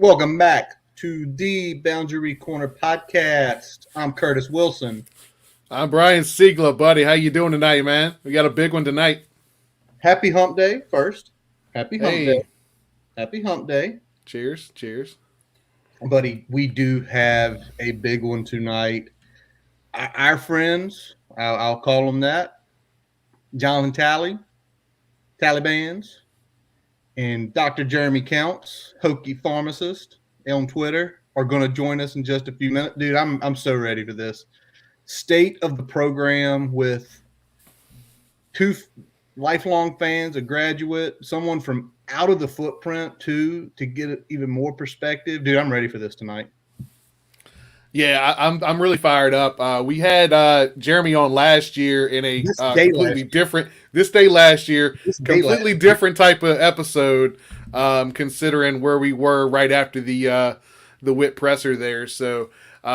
Welcome back to the Boundary Corner podcast. I'm Curtis Wilson. I'm Brian Siegler, buddy. How you doing tonight, man? We got a big one tonight. Happy Hump Day first. Happy Hump Day. Hey, Happy Hump Day. cheers. Buddy, we do have a big one tonight. Our friends, I'll call them that, John and Tallybans, and Dr. Jeremy Counts, Hokey Pharmacist on Twitter, are going to join us in just a few minutes. Dude, I'm so ready for this. State of the program with two lifelong fans, a graduate, someone from out of the footprint too, to get even more perspective. Dude, I'm ready for this tonight. Yeah, I'm really fired up. We had Jeremy on last year in a completely different different type of episode, considering where we were right after the WIT presser there. So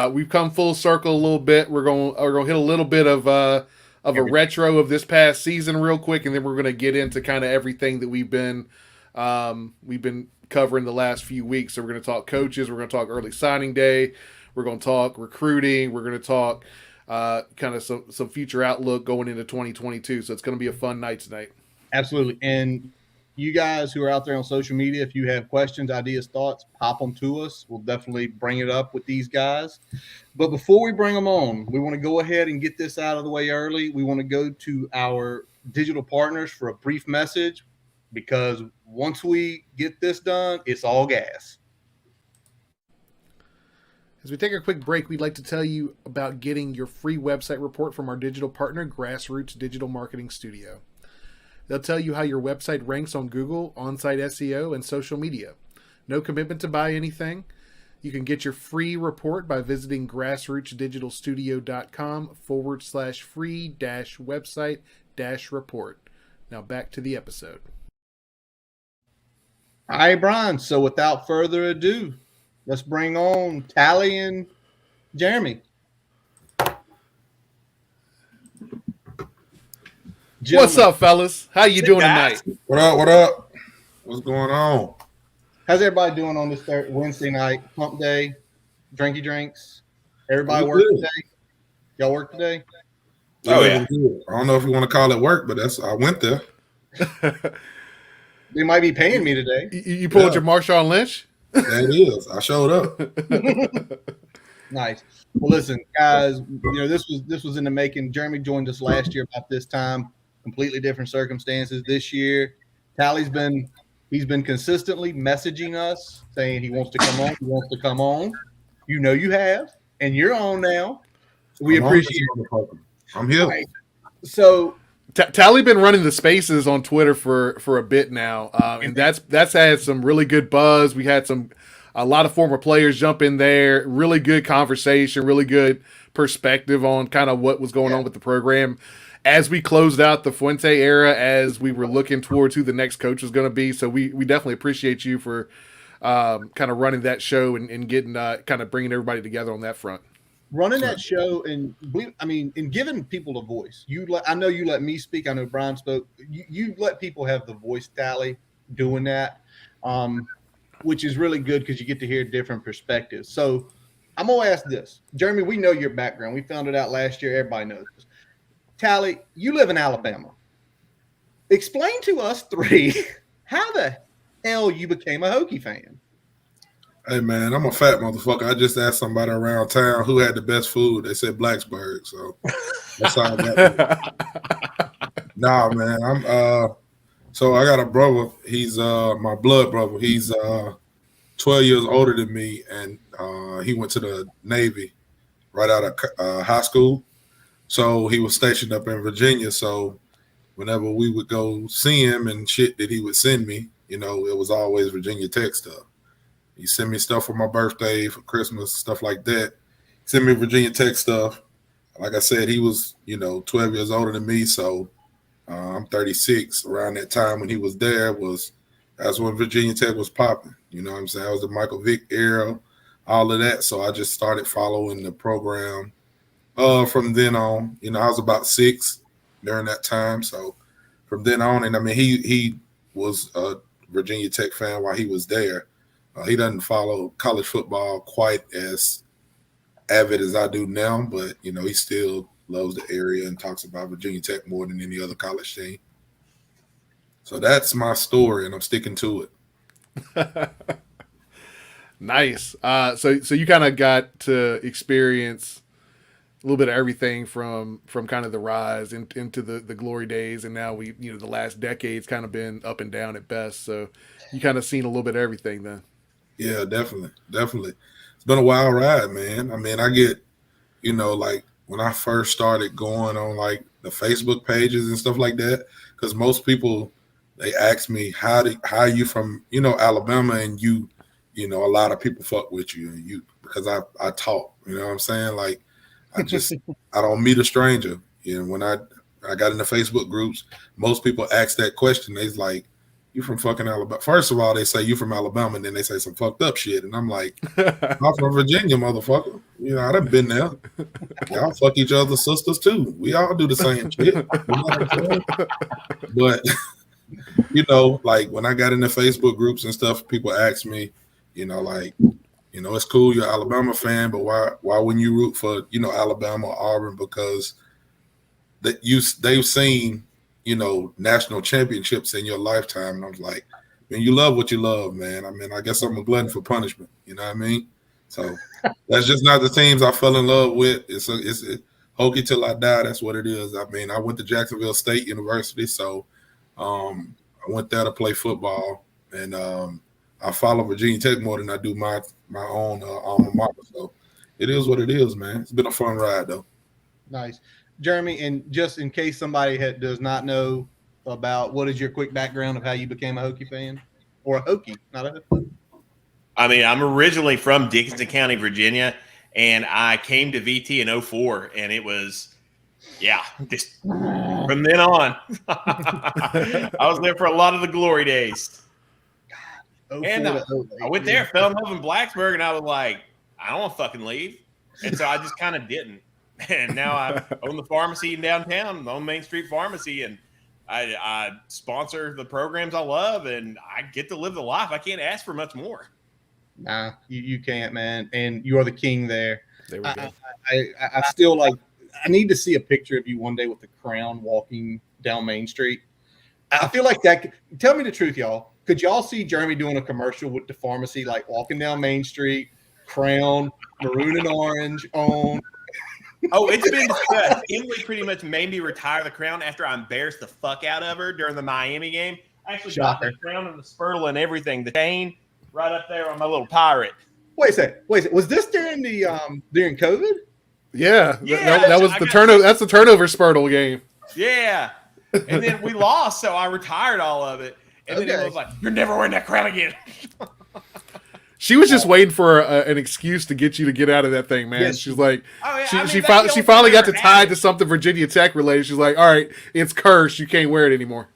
we've come full circle a little bit. We're gonna hit a little bit of a retro of this past season real quick, and then we're gonna get into kind of everything that we've been covering the last few weeks. So we're gonna talk coaches. We're gonna talk early signing day. We're going to talk recruiting. We're going to talk kind of some future outlook going into 2022. So it's going to be a fun night tonight. Absolutely. And you guys who are out there on social media, if you have questions, ideas, thoughts, pop them to us. We'll definitely bring it up with these guys. But before we bring them on, we want to go ahead and get this out of the way early. We want to go to our digital partners for a brief message, because once we get this done, it's all gas. As we take a quick break, we'd like to tell you about getting your free website report from our digital partner, Grassroots Digital Marketing Studio. They'll tell you how your website ranks on Google, on-site SEO, and social media. No commitment to buy anything. You can get your free report by visiting grassrootsdigitalstudio.com/free-website-report. Now back to the episode. All right, Brian. So without further ado, let's bring on Talley and Jeremy. What's up, fellas? How you doing tonight? What up? What's going on? How's everybody doing on this Wednesday night, hump day, drinky drinks? Everybody work today? Y'all work today? Oh, yeah. I don't know if you want to call it work, but I went there. They might be paying me today. You pulled your Marshawn Lynch? That is. I showed up. Nice. Well, listen, guys, this was in the making. Jeremy joined us last year about this time, completely different circumstances. This year, Talley's been consistently messaging us saying he wants to come on. He wants to come on. You have, and you're on now. So we appreciate it. I'm here. Right. So Talley been running the spaces on Twitter for a bit now, and that's had some really good buzz. We had a lot of former players jump in there. Really good conversation, really good perspective on kind of what was going on with the program as we closed out the Fuente era, as we were looking towards who the next coach was going to be. So we definitely appreciate you for kind of running that show and getting kind of bringing everybody together on that front. Running that show and giving people a voice. I know you let me speak. I know Brian spoke. You let people have the voice, Talley, doing that, which is really good because you get to hear different perspectives. So I'm going to ask this. Jeremy, we know your background. We found it out last year. Everybody knows this. Talley, you live in Alabama. Explain to us three how the hell you became a Hokie fan. Hey, man, I'm a fat motherfucker. I just asked somebody around town who had the best food. They said Blacksburg, so that's how I got Nah, man, so I got a brother. He's my blood brother. He's 12 years older than me, and he went to the Navy right out of high school. So he was stationed up in Virginia. So whenever we would go see him and shit that he would send me, it was always Virginia Tech stuff. He sent me stuff for my birthday, for Christmas, stuff like that. He sent me Virginia Tech stuff. Like I said, he was, 12 years older than me. So I'm 36. Around that time when he was there that's when Virginia Tech was popping. You know what I'm saying? I was the Michael Vick era, all of that. So I just started following the program from then on. I was about 6 during that time. So from then on, and he was a Virginia Tech fan while he was there. He doesn't follow college football quite as avid as I do now, but he still loves the area and talks about Virginia Tech more than any other college team. So that's my story, and I'm sticking to it. Nice. So you kind of got to experience a little bit of everything from kind of the rise into the glory days, and now the last decade's kind of been up and down at best. So you kind of seen a little bit of everything then. Yeah, definitely. It's been a wild ride, man. I mean, I get, like when I first started going on like the Facebook pages and stuff like that, because most people, they ask me how are you from Alabama, and a lot of people fuck with you, and because I talk, you know what I'm saying? Like I don't meet a stranger. When I got in the Facebook groups, most people ask that question. They's like, you from fucking Alabama? First of all, they say you from Alabama, and then they say some fucked up shit, and I'm like, I'm from Virginia, motherfucker. I done been there. Y'all fuck each other's sisters too. We all do the same shit. But like when I got in the Facebook groups and stuff, people ask me, it's cool you're an Alabama fan, but why wouldn't you root for Alabama or Auburn? Because they've seen national championships in your lifetime. And I was like, man, you love what you love, man. I mean, I guess I'm a glutton for punishment. You know what I mean? So that's just not the teams I fell in love with. It's hokey till I die. That's what it is. I mean, I went to Jacksonville State University, so I went there to play football, and I follow Virginia Tech more than I do my own alma mater. So it is what it is, man. It's been a fun ride, though. Nice. Jeremy, and just in case somebody does not know about, what is your quick background of how you became a Hokie fan? Or a Hokie, not a Hokie? I mean, I'm originally from Dickinson County, Virginia, and I came to VT in 2004, and it was, just from then on. I was there for a lot of the glory days. And I went there, fell in love in Blacksburg, and I was like, I don't want to fucking leave. And so I just kind of didn't. And now I own the pharmacy in downtown, own Main Street Pharmacy, and I sponsor the programs I love, and I get to live the life. I can't ask for much more. Nah, you can't, man. And you are the king there. There we go. I still I need to see a picture of you one day with the crown walking down Main Street. I feel like that. Tell me the truth, y'all. Could y'all see Jeremy doing a commercial with the pharmacy, like walking down Main Street, crown, maroon and orange on? Oh, it's been discussed. Emily pretty much made me retire the crown after I embarrassed the fuck out of her during the Miami game. I actually got the crown and the spurtle and everything, the chain right up there on my little pirate. Wait a second. Was this during during COVID? Yeah, that was the turnover. That's the turnover spurtle game. Yeah, and then we lost, so I retired all of it. And then it was like, "You're never wearing that crown again." She was just waiting for an excuse to get you to get out of that thing, man. Yes. She's like, she she finally got to tie it to something Virginia Tech related. She's like, all right, it's cursed. You can't wear it anymore.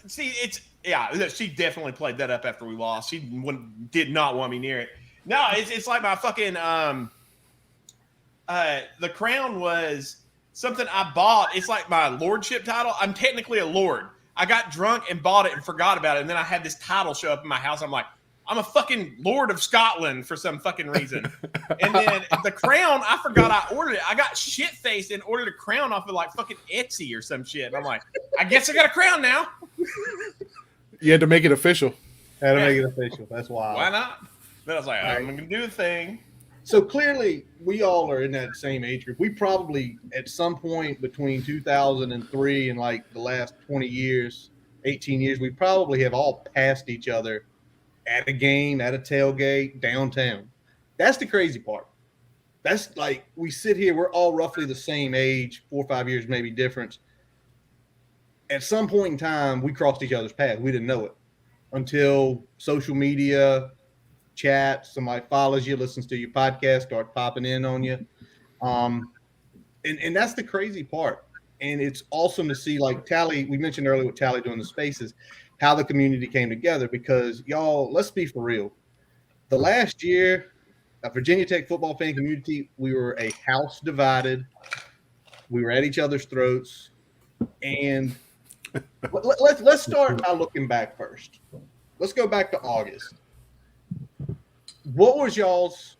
See, she definitely played that up after we lost. She did not want me near it. No, it's like my fucking the crown was something I bought. It's like my lordship title. I'm technically a lord. I got drunk and bought it and forgot about it, and then I had this title show up in my house. I'm like, I'm a fucking Lord of Scotland for some fucking reason. And then the crown, I forgot I ordered it. I got shit-faced and ordered a crown off of like fucking Etsy or some shit. And I'm like, I guess I got a crown now. You had to make it official. Had to make it official. That's wild. Why not? Then I was like, I'm going to do the thing. So clearly, we all are in that same age group. We probably, at some point between 2003 and like the last 20 years, 18 years, we probably have all passed each other at a game, at a tailgate, downtown. That's the crazy part. That's like, we sit here, we're all roughly the same age, 4 or 5 years maybe difference. At some point in time, we crossed each other's path. We didn't know it until social media, chat, somebody follows you, listens to your podcast, start popping in on you. And that's the crazy part. And it's awesome to see, like Talley, we mentioned earlier with Talley doing the spaces, how the community came together, because y'all, let's be for real. The last year, a Virginia Tech football fan community, we were a house divided. We were at each other's throats. And let's start by looking back first. Let's go back to August. what was y'all's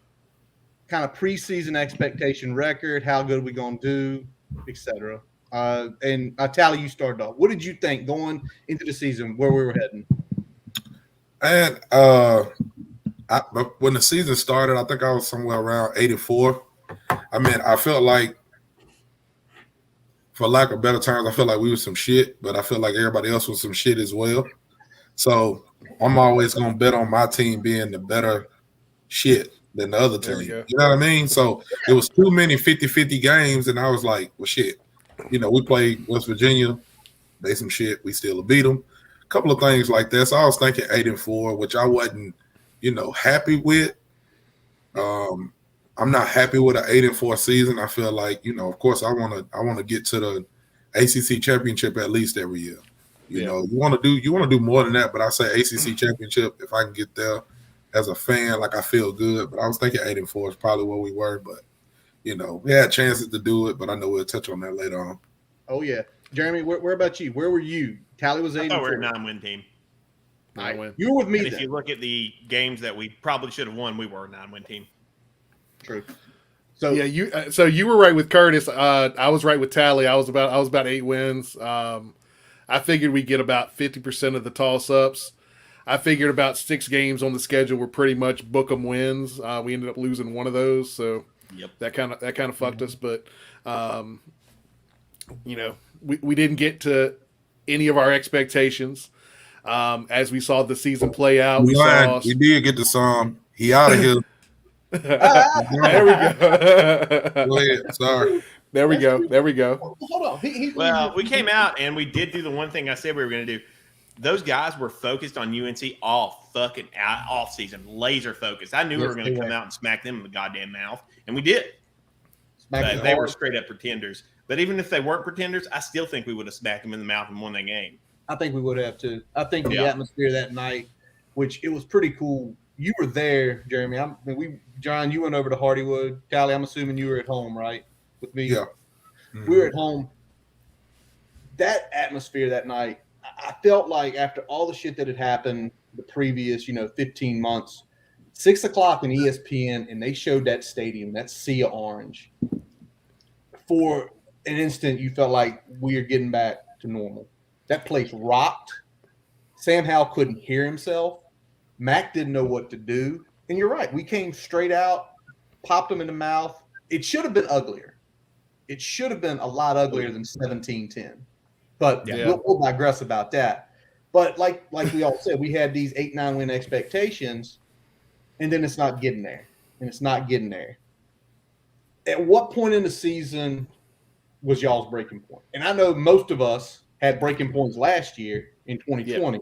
kind of preseason expectation record? How good are we going to do, etc.? And Talley, you started off. What did you think going into the season, where we were heading? And but when the season started, I think I was somewhere around 84. I mean, I felt like, for lack of better terms, I felt like we were some shit, but I feel like everybody else was some shit as well. So I'm always going to bet on my team being the better shit than the other team. You know what I mean? So it was too many 50-50 games, and I was like, well, shit. You know, we played West Virginia. They some shit. We still beat them. A couple of things like that. So I was thinking 8-4, which I wasn't, happy with. I'm not happy with an 8-4 season. I feel like, of course, I want to get to the ACC championship at least every year. You know, you want to do more than that. But I say ACC championship if I can get there as a fan, like I feel good. But I was thinking 8-4 is probably where we were. But we had chances to do it. But I know we'll touch on that later on. Oh yeah, Jeremy, where about you? Where were you? Talley was 8-4. I thought we were a 9-win team. You were with me. And if you look at the games that we probably should have won, we were a 9-win team. True. So yeah, you were right with Curtis. I was right with Talley. I was about 8 wins. I figured we get about 50% of the toss ups. I figured about 6 games on the schedule were pretty much book 'em wins. We ended up losing one of those, so that kind of fucked us. But we didn't get to any of our expectations. As we saw the season play out, we did get to some. He out of here. There we go. Go ahead. Sorry. There we go. Hold on. Well, we came out and we did do the one thing I said we were going to do. Those guys were focused on UNC all fucking off season, laser focused. I knew we were going to come out and smack them in the goddamn mouth, and we did. But they were straight up pretenders. But even if they weren't pretenders, I still think we would have smacked them in the mouth and won that game. I think we would have too. I think the atmosphere that night, which it was pretty cool. You were there, Jeremy. John, you went over to Hardywood. Talley, I'm assuming you were at home, right? With me. Yeah. Mm-hmm. We were at home. That atmosphere that night, I felt like after all the shit that had happened the previous, 15 months, 6 o'clock on ESPN, and they showed that stadium, that sea of orange. For an instant, you felt like we are getting back to normal. That place rocked. Sam Howell couldn't hear himself. Mac didn't know what to do. And you're right. We came straight out, popped him in the mouth. It should have been uglier. It should have been a lot uglier than 17-10. But we'll digress about that. But like we all said, we had these 8-9 win expectations, and then it's not getting there. And it's not getting there. At what point in the season was y'all's breaking point? And I know most of us had breaking points last year in 2020.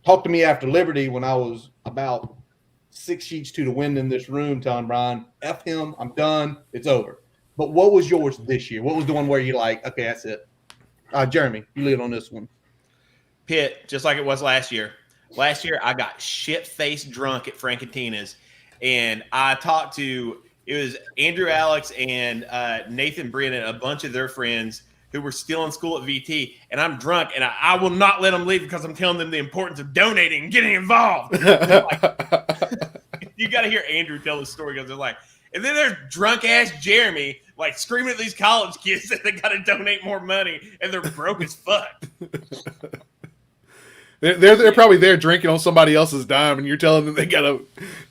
Talk to me after Liberty when I was about 6 sheets to the wind in this room, telling Brian, F him, I'm done, it's over. But what was yours this year? What was the one where you're like, okay, that's it? Jeremy, you lead on this one. Pitt, just like it was last year. Last year, I got shit-faced drunk at Frankantina's, and I talked to – it was Andrew Alex and Nathan Brennan, a bunch of their friends who were still in school at VT, and I'm drunk, and I will not let them leave because I'm telling them the importance of donating and getting involved. You got to hear Andrew tell the story because they're like, and then there's drunk-ass Jeremy like screaming at these college kids that they got to donate more money, and they're broke as fuck. They're probably there drinking on somebody else's dime, and you're telling them they got to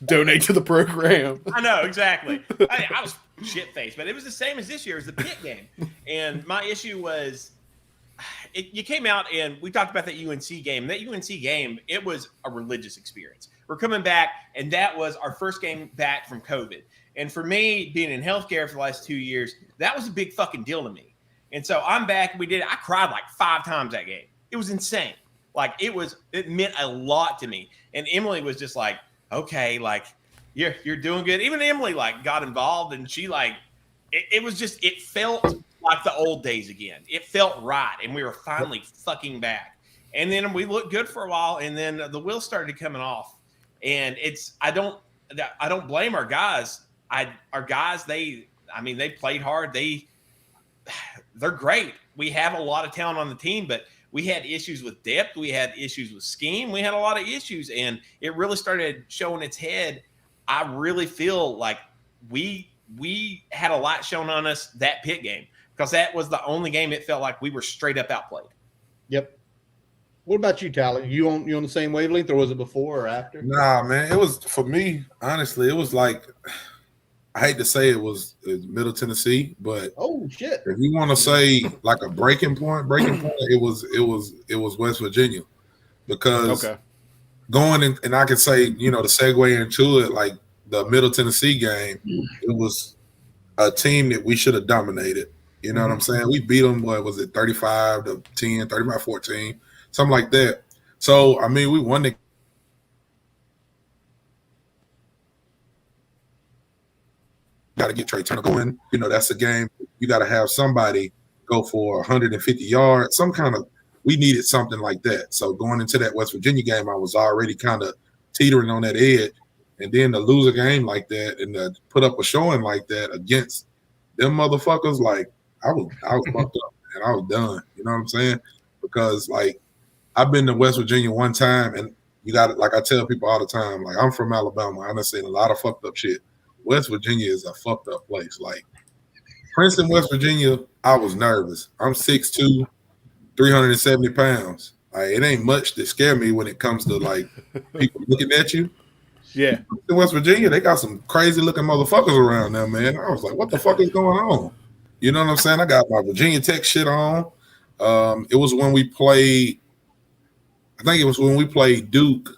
donate to the program. I know, exactly. I was shit-faced, but it was the same as this year. It was the Pitt game. And my issue was you came out, and we talked about that UNC game. That UNC game, it was a religious experience. We're coming back, and that was our first game back from COVID. And for me, being in healthcare for the last 2 years, that was a big fucking deal to me. And so I'm back. I cried like 5 times that game. It was insane. Like it meant a lot to me. And Emily was just like, okay, like you're doing good. Even Emily like got involved, and she like, it felt like the old days again. It felt right. And we were finally fucking back. And then we looked good for a while, and then the wheels started coming off. And I don't blame our guys. Our guys, they played hard. They're great. We have a lot of talent on the team, but we had issues with depth. We had issues with scheme. We had a lot of issues, and it really started showing its head I really feel like we had a lot shown on us that Pitt game, because that was the only game it felt like we were straight up outplayed. Yep. What about you, Talley? You on the same wavelength, or was it before or after? Nah, man. It was, for me, honestly, it was like, I hate to say it was Middle Tennessee, but Oh shit! if you want to say like a breaking point, it was West Virginia, because going in, and I can say, to segue into it, like the Middle Tennessee game, it was a team that we should have dominated. You know what I'm saying? We beat them, what was it, 35-10, 35-14, something like that. So, I mean, we won the got to get Trey Turner going. That's a game. You got to have somebody go for 150 yards, we needed something like that. So going into that West Virginia game, I was already kind of teetering on that edge. And then to lose a game like that and to put up a showing like that against them motherfuckers, like I was fucked up and I was done. You know what I'm saying? Because like I've been to West Virginia one time, and you got it. Like I tell people all the time, like I'm from Alabama. I've seen a lot of fucked up shit. West Virginia is a fucked up place. Like Princeton, West Virginia, I was nervous. I'm 6'2", 370 pounds. Like, it ain't much that scare me when it comes to like people looking at you. Yeah. In West Virginia, they got some crazy looking motherfuckers around there, man. I was like, what the fuck is going on? You know what I'm saying? I got my Virginia Tech shit on. It was when we played, I think it was when we played Duke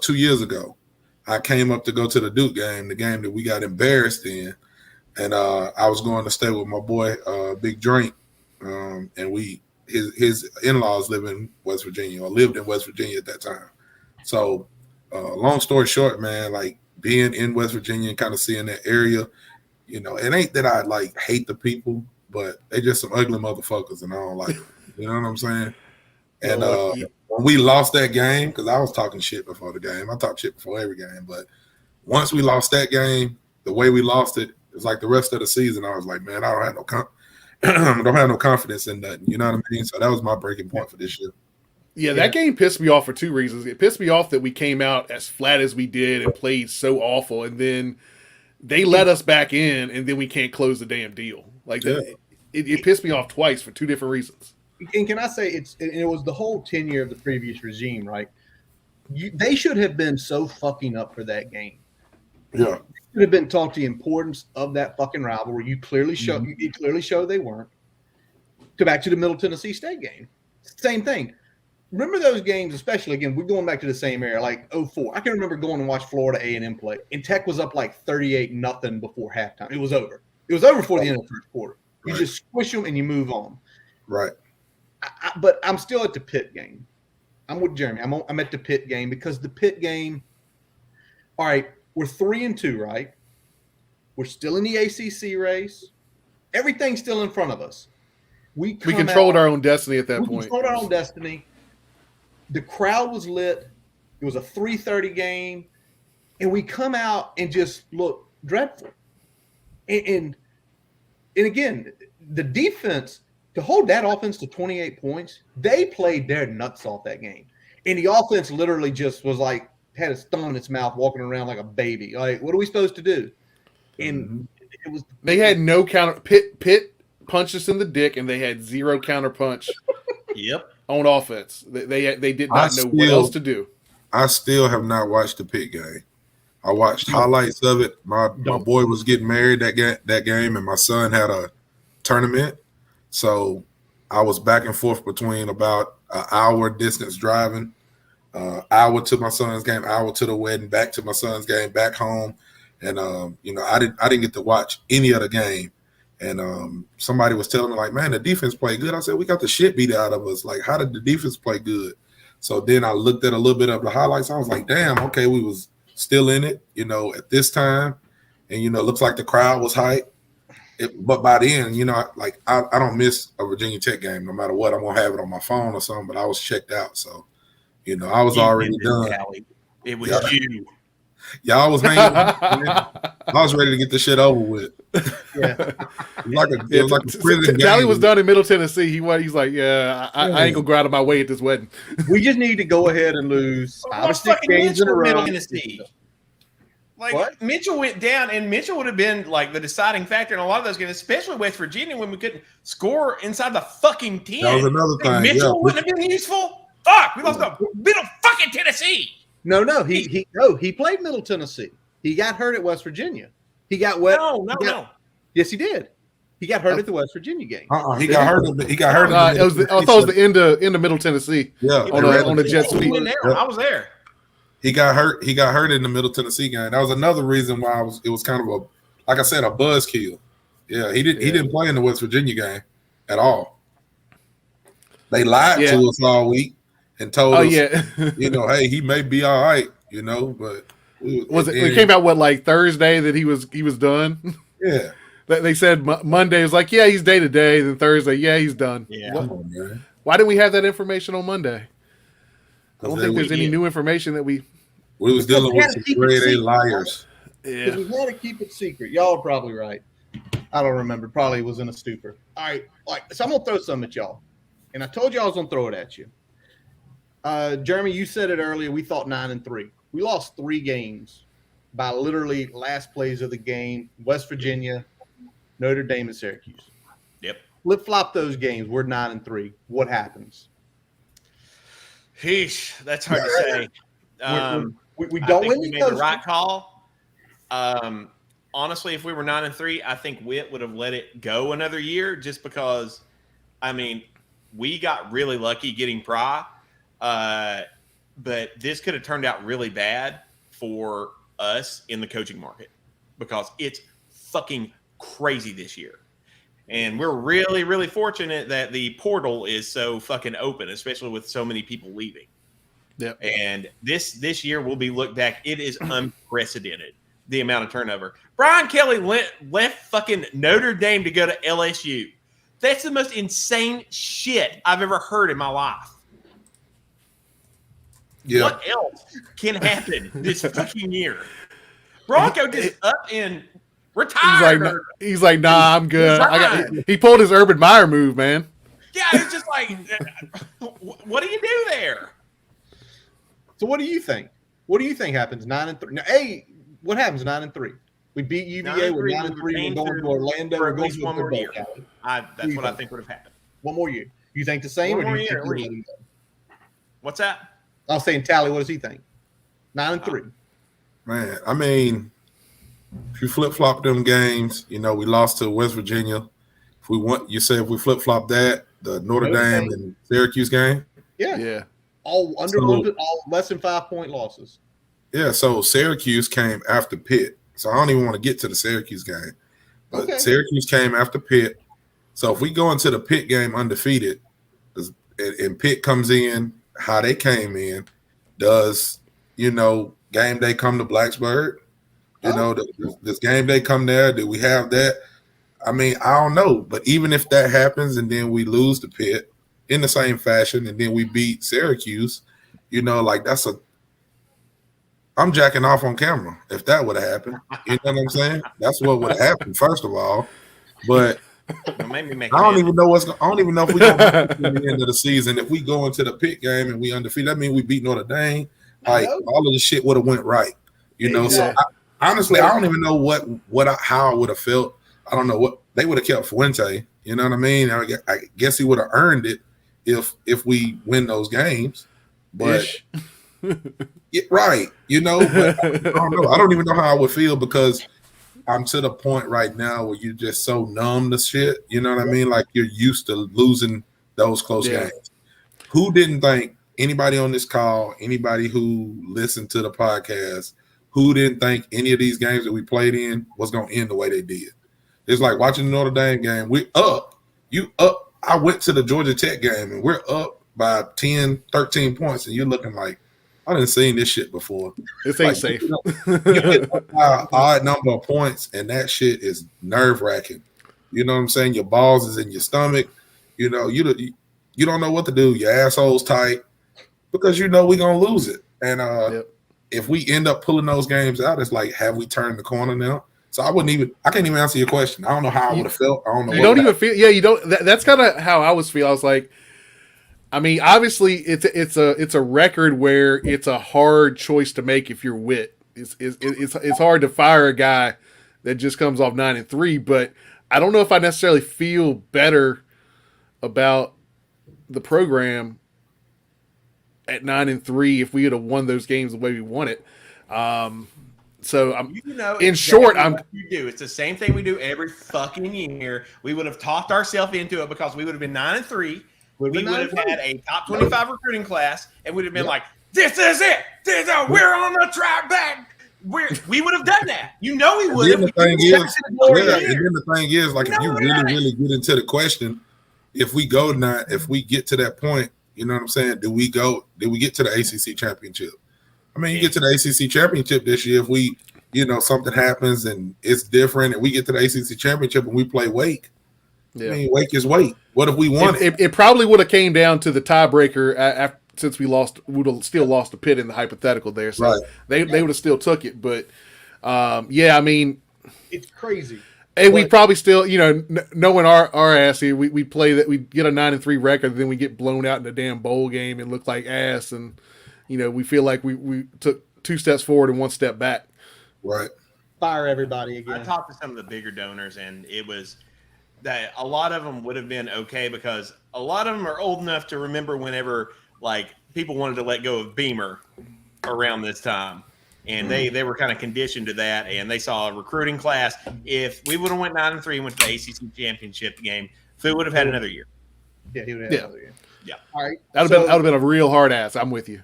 2 years ago. I came up to go to the Duke game, the game that we got embarrassed in. And I was going to stay with my boy, Big Drink. And his in-laws live in West Virginia, or lived in West Virginia at that time. So long story short, man, like being in West Virginia and kind of seeing that area, it ain't that I like hate the people, but they just some ugly motherfuckers and I don't like them. You know what I'm saying? And when we lost that game, because I was talking shit before the game. I talk shit before every game, but once we lost that game, the way we lost it, it's like the rest of the season, I was like, man, I don't have no confidence in nothing. You know what I mean? So that was my breaking point for this year. Yeah, that game pissed me off for two reasons. It pissed me off that we came out as flat as we did and played so awful, and then they let us back in, and then we can't close the damn deal. Like it pissed me off twice for two different reasons. And can I say it was the whole tenure of the previous regime, right? They should have been so fucking up for that game. Yeah. Should have been taught the importance of that fucking rivalry. You clearly show they weren't. To back to the Middle Tennessee State game, same thing. Remember those games, especially again. We're going back to the same era, like 04. I can remember going and watch Florida A&M play, and Tech was up like 38-0 before halftime. It was over. It was over before the end of the first quarter. You just squish them and you move on. Right. But I'm still at the Pitt game. I'm with Jeremy. I'm at the Pitt game because the Pitt game. All right. We're 3-2, right? We're still in the ACC race. Everything's still in front of us. We controlled our own destiny at that point. We controlled our own destiny. The crowd was lit. It was a 3:30 game. And we come out and just look dreadful. And again, the defense, to hold that offense to 28 points, they played their nuts off that game. And the offense literally just was like, had its thumb in its mouth, walking around like a baby. Like, what are we supposed to do? And it was. They had no counter. Pitt punched us in the dick, and they had zero counter punch. Yep. On offense, they did not know what else to do. I still have not watched the Pitt game. I watched highlights of it. My boy was getting married that game, and my son had a tournament, so I was back and forth between about an hour distance driving. Hour to my son's game, hour to the wedding, back to my son's game, back home, and I didn't get to watch any of the game. And somebody was telling me like, man, the defense played good. I said, we got the shit beat out of us. Like, how did the defense play good? So then I looked at a little bit of the highlights. I was like, damn, okay, we was still in it, at this time, and it looks like the crowd was hype. But by then, I don't miss a Virginia Tech game no matter what. I'm gonna have it on my phone or something. But I was checked out, so. I was already done. It was you. Y'all was hanging. I was ready to get the shit over with. Yeah. It was like a prison game. Talley was done in Middle Tennessee. He's like, I ain't gonna go out of my way at this wedding. We just need to go ahead and lose 5 or 6 games in a row. Tennessee. Like What? Mitchell went down, and Mitchell would have been like the deciding factor in a lot of those games, especially West Virginia when we couldn't score inside the fucking 10. That was another Like, thing. Mitchell wouldn't have been useful. Fuck, we lost to middle fucking Tennessee. No, he played Middle Tennessee. He got hurt at West Virginia. He got wet. No. Yes, he did. He got hurt at the West Virginia game. He got hurt. He got hurt. I thought it was the end of Middle Tennessee. Yeah, on the jet sweep. I was there. He got hurt. He got hurt in the Middle Tennessee game. That was another reason why it was kind of like I said, a buzzkill. Yeah, he didn't play in the West Virginia game at all. They lied to us all week and told us, hey, he may be all right, but it came out like Thursday that he was done? Yeah. They said Monday was like, he's day to day. Then Thursday, he's done. Yeah. Why didn't we have that information on Monday? I don't think there's any did. new information that we was dealing with some grade A liars. Yeah. We had to keep it secret. Y'all are probably right. I don't remember. Probably was in a stupor. All right. So I'm going to throw something at y'all. And I told you I was going to throw it at you. Jeremy, you said it earlier. We thought 9-3. We lost 3 games by literally last plays of the game. West Virginia, Notre Dame, and Syracuse. Yep. Flip-flop those games. We're 9-3. What happens? Heesh, that's hard to say. We don't win. We made the right call. Honestly, if we were 9-3, I think Witt would have let it go another year just because, we got really lucky getting Pry. But this could have turned out really bad for us in the coaching market because it's fucking crazy this year. And we're really, really fortunate that the portal is so fucking open, especially with so many people leaving. Yep. And this year will be looked back. It is unprecedented, the amount of turnover. Brian Kelly left fucking Notre Dame to go to LSU. That's the most insane shit I've ever heard in my life. Yeah. What else can happen this fucking year? Bronco just up and retired. He's like, nah, I'm good. He pulled his Urban Meyer move, man. Yeah, it's just like, what do you do there? So what do you think? What do you think happens 9-3? Now, what happens 9-3? We beat UVA. We're 9-3. We're going to Orlando. We're going to one more year. That's what I think would have happened. One more year. You think the same? One or more do you year. think What's that? I was saying, Talley, what does he think? 9-3. Man, if you flip flop them games, we lost to West Virginia. If we flip flop that, the Notre Dame and Syracuse game. Yeah. All all less than 5-point losses. Yeah. So Syracuse came after Pitt. So I don't even want to get to the Syracuse game, but Syracuse came after Pitt. So if we go into the Pitt game undefeated, and Pitt comes in how they came in, does game day come to Blacksburg? Does game day come there? Do we have that? I don't know. But even if that happens and then we lose to Pitt in the same fashion and then we beat Syracuse, I'm jacking off on camera if that would have happened. You know what I'm saying? That's what would have happened, first of all. But I don't even know if we're going to be at the end of the season. If we go into the Pitt game and we undefeated, that means we beat Notre Dame. All of the shit would have went right. So honestly, I don't even know how I would have felt. I don't know what they would have kept Fuente. You know what I mean? I guess he would have earned it if we win those games. But right, but I don't know. I don't even know how I would feel because I'm to the point right now where you're just so numb to shit. You know what I mean? Like you're used to losing those close games. Who didn't think anybody on this call, anybody who listened to the podcast, who didn't think any of these games that we played in was going to end the way they did? It's like watching the Notre Dame game. We're up. You up. I went to the Georgia Tech game, and we're up by 10, 13 points, and you're looking like, I didn't seen this shit before. This ain't safe. You get an odd number of points, and that shit is nerve-wracking. You know what I'm saying? Your balls is in your stomach. You don't know what to do. Your asshole's tight because we're going to lose it. And if we end up pulling those games out, it's like, have we turned the corner now? So I can't even answer your question. I don't know how I would have felt. I don't know. You don't even feel. Yeah, you don't. That's kind of how I was feeling. I was like, obviously, it's a record where it's a hard choice to make if you're Witt it's hard to fire a guy that just comes off 9-3. But I don't know if I necessarily feel better about the program at 9-3 if we had won those games the way we won it. So I'm, in short, what you do. It's the same thing we do every fucking year. We would have talked ourselves into it because we would have been 9-3. We would have had a top 25 recruiting class, and we'd have been like, "This is it. We're on the track back." We would have done that. You know, we would have. And then the thing is, like, if you really get into the question, if we get to that point, you know what I'm saying? Did we get to the ACC championship? I mean, you get to the ACC championship this year. If we, something happens and it's different, and we get to the ACC championship and we play Wake. Yeah. I mean, Wake is Wake. What if we won it? It probably would have came down to the tiebreaker since we lost. We would have still lost the pit in the hypothetical there. So right. They would have still took it. But I mean, it's crazy. And we probably still, knowing our ass here, we play that we get a 9-3 record, then we get blown out in a damn bowl game and look like ass, and we feel like we took 2 steps forward and 1 step back. Right. Fire everybody again. I talked to some of the bigger donors, and it was that a lot of them would have been okay because a lot of them are old enough to remember whenever like people wanted to let go of Beamer around this time. And they were kind of conditioned to that, and they saw a recruiting class. If we would have went 9-3 and went to the ACC championship game, Fu would have had another year. Yeah, he would have had another year. Yeah. All right. That would have been a real hard ass. I'm with you.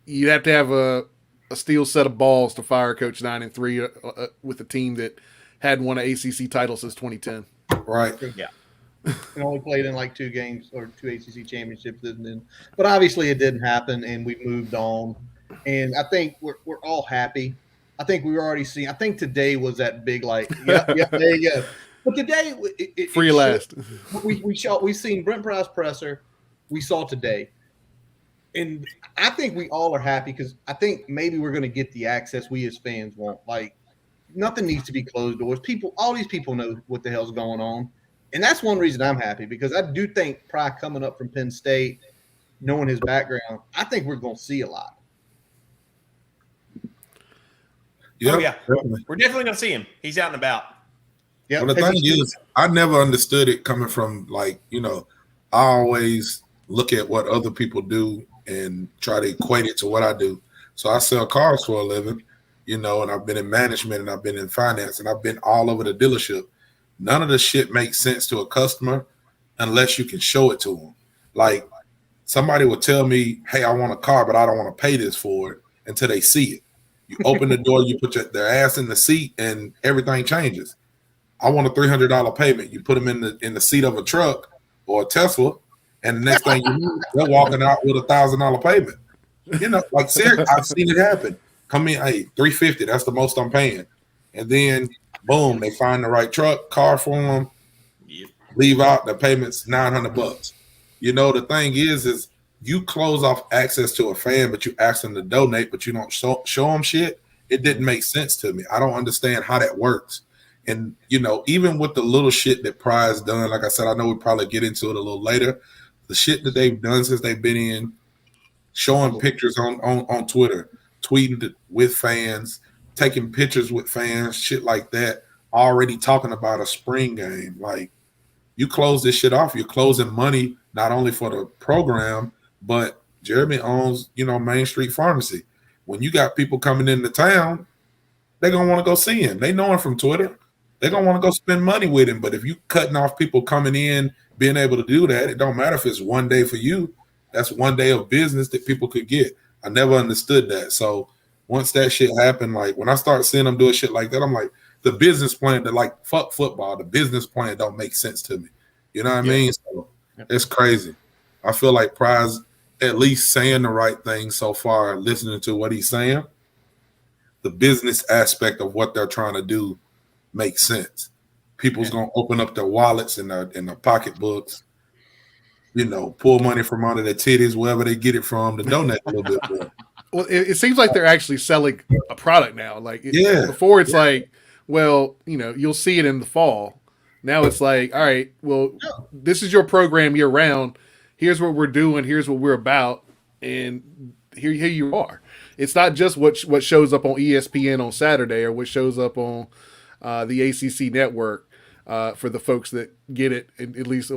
You'd have to have a steel set of balls to fire Coach 9-3 with a team that hadn't won an ACC title since 2010. Right. Yeah. And only played in like 2 games or 2 ACC championships, but obviously it didn't happen, and we moved on. And I think we're all happy. I think we were already seeing. I think today was that big like, yep, there you go. But today, free last. We seen Brent Pry's presser. We saw today, and I think we all are happy because I think maybe we're going to get the access we as fans want. Like, nothing needs to be closed doors. All these people know what the hell's going on, and that's one reason I'm happy because I do think Pry coming up from Penn State, knowing his background, I think we're going to see a lot. Yep, yeah, we're definitely going to see him. He's out and about. Yeah. Well, the thing is, I never understood it coming from I always look at what other people do and try to equate it to what I do. So I sell cars for a living, and I've been in management and I've been in finance and I've been all over the dealership. None of the shit makes sense to a customer unless you can show it to them. Like, somebody will tell me, hey, I want a car, but I don't want to pay this for it until they see it. You open the door, you put their ass in the seat, and everything changes. I want a $300 payment. You put them in the seat of a truck or a Tesla, and the next thing you know, they're walking out with a $1,000 payment. Like, seriously, I've seen it happen. Come in, hey, $350. That's the most I'm paying, and then boom, they find the right car for them. Yep. Leave out the payment's $900. The thing is you close off access to a fan, but you ask them to donate, but you don't show them shit. It didn't make sense to me. I don't understand how that works. And, even with the little shit that Pry's done, like I said, I know we'll probably get into it a little later. The shit that they've done since they've been in, showing pictures on Twitter, tweeting with fans, taking pictures with fans, shit like that, already talking about a spring game. Like, you close this shit off, you're closing money not only for the program, but Jeremy owns, Main Street Pharmacy. When you got people coming into town, they're going to want to go see him. They know him from Twitter. They're going to want to go spend money with him. But if you cutting off people coming in, being able to do that, it don't matter if it's one day for you. That's one day of business that people could get. I never understood that. So once that shit happened, like when I start seeing them doing shit like that, I'm like, the business plan, fuck football, the business plan don't make sense to me. You know what I mean? So it's crazy. I feel like Pry's at least saying the right thing so far, listening to what he's saying. The business aspect of what they're trying to do makes sense. People's gonna open up their wallets and their pocketbooks, pull money from under their titties, wherever they get it from, to donate a little bit more. Well, it seems like they're actually selling a product now. Before it's like, well, you'll see it in the fall. Now it's like, all right, well, this is your program year round. Here's what we're doing. Here's what we're about. And here you are. it's not just what shows up on ESPN on Saturday or what shows up on the ACC network for the folks that get it. At least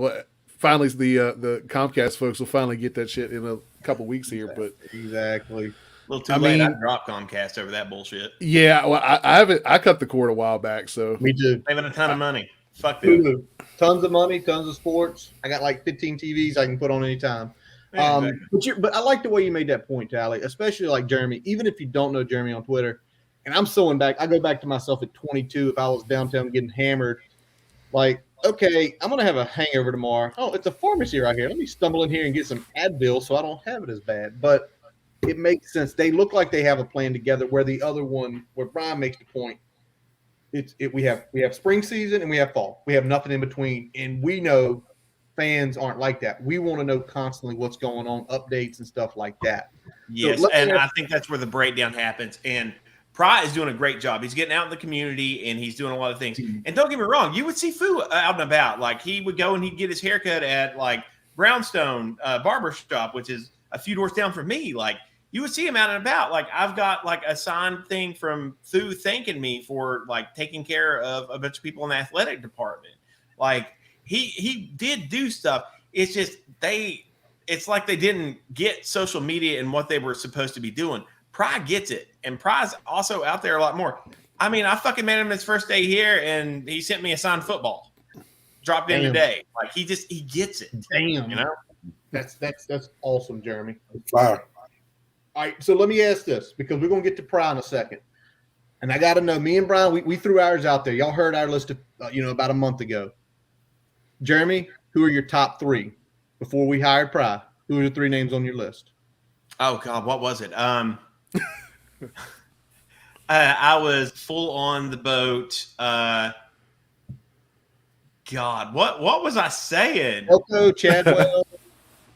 finally the Comcast folks will finally get that shit in a couple weeks here. But exactly. A little too late. I dropped Comcast over that bullshit. Yeah, well, I haven't. I cut the cord a while back. So me too. Saving a ton of money. Fuck them. Tons of money, tons of sports. I got like 15 TVs I can put on anytime. Yeah, exactly. But I like the way you made that point, Talley, especially like Jeremy. Even if you don't know Jeremy on Twitter, and I'm sewing back. I go back to myself at 22. If I was downtown getting hammered, like, okay, I'm gonna have a hangover tomorrow. Oh, it's a pharmacy right here. Let me stumble in here and get some Advil so I don't have it as bad. But it makes sense. They look like they have a plan together. Where the other one, where Brian makes the point, we have spring season and we have fall. We have nothing in between, and we know fans aren't like that. We want to know constantly what's going on, updates and stuff like that. Yes, so and I think that's where the breakdown happens. And Pry is doing a great job. He's getting out in the community and he's doing a lot of things. And don't get me wrong, you would see Fu out and about. Like he would go and he'd get his haircut at like Brownstone Barber Shop, which is a few doors down from me. Like you would see him out and about. Like I've got like a signed thing from Fu thanking me for like taking care of a bunch of people in the athletic department. Like he did do stuff. It's just it's like they didn't get social media and what they were supposed to be doing. Pry gets it, and Pry's also out there a lot more. I mean, I fucking met him his first day here, and he sent me a signed football. Dropped in today. Like he gets it. Damn, you know, that's awesome, Jeremy. Fire. All right, so let me ask this because we're gonna get to Pry in a second, and I got to know. Me and Brian, we threw ours out there. Y'all heard our list of about a month ago. Jeremy, who are your top three before we hired Pry? Who are the three names on your list? Oh God, what was it? I was full on the boat. God, what was I saying? Elko, Chadwell.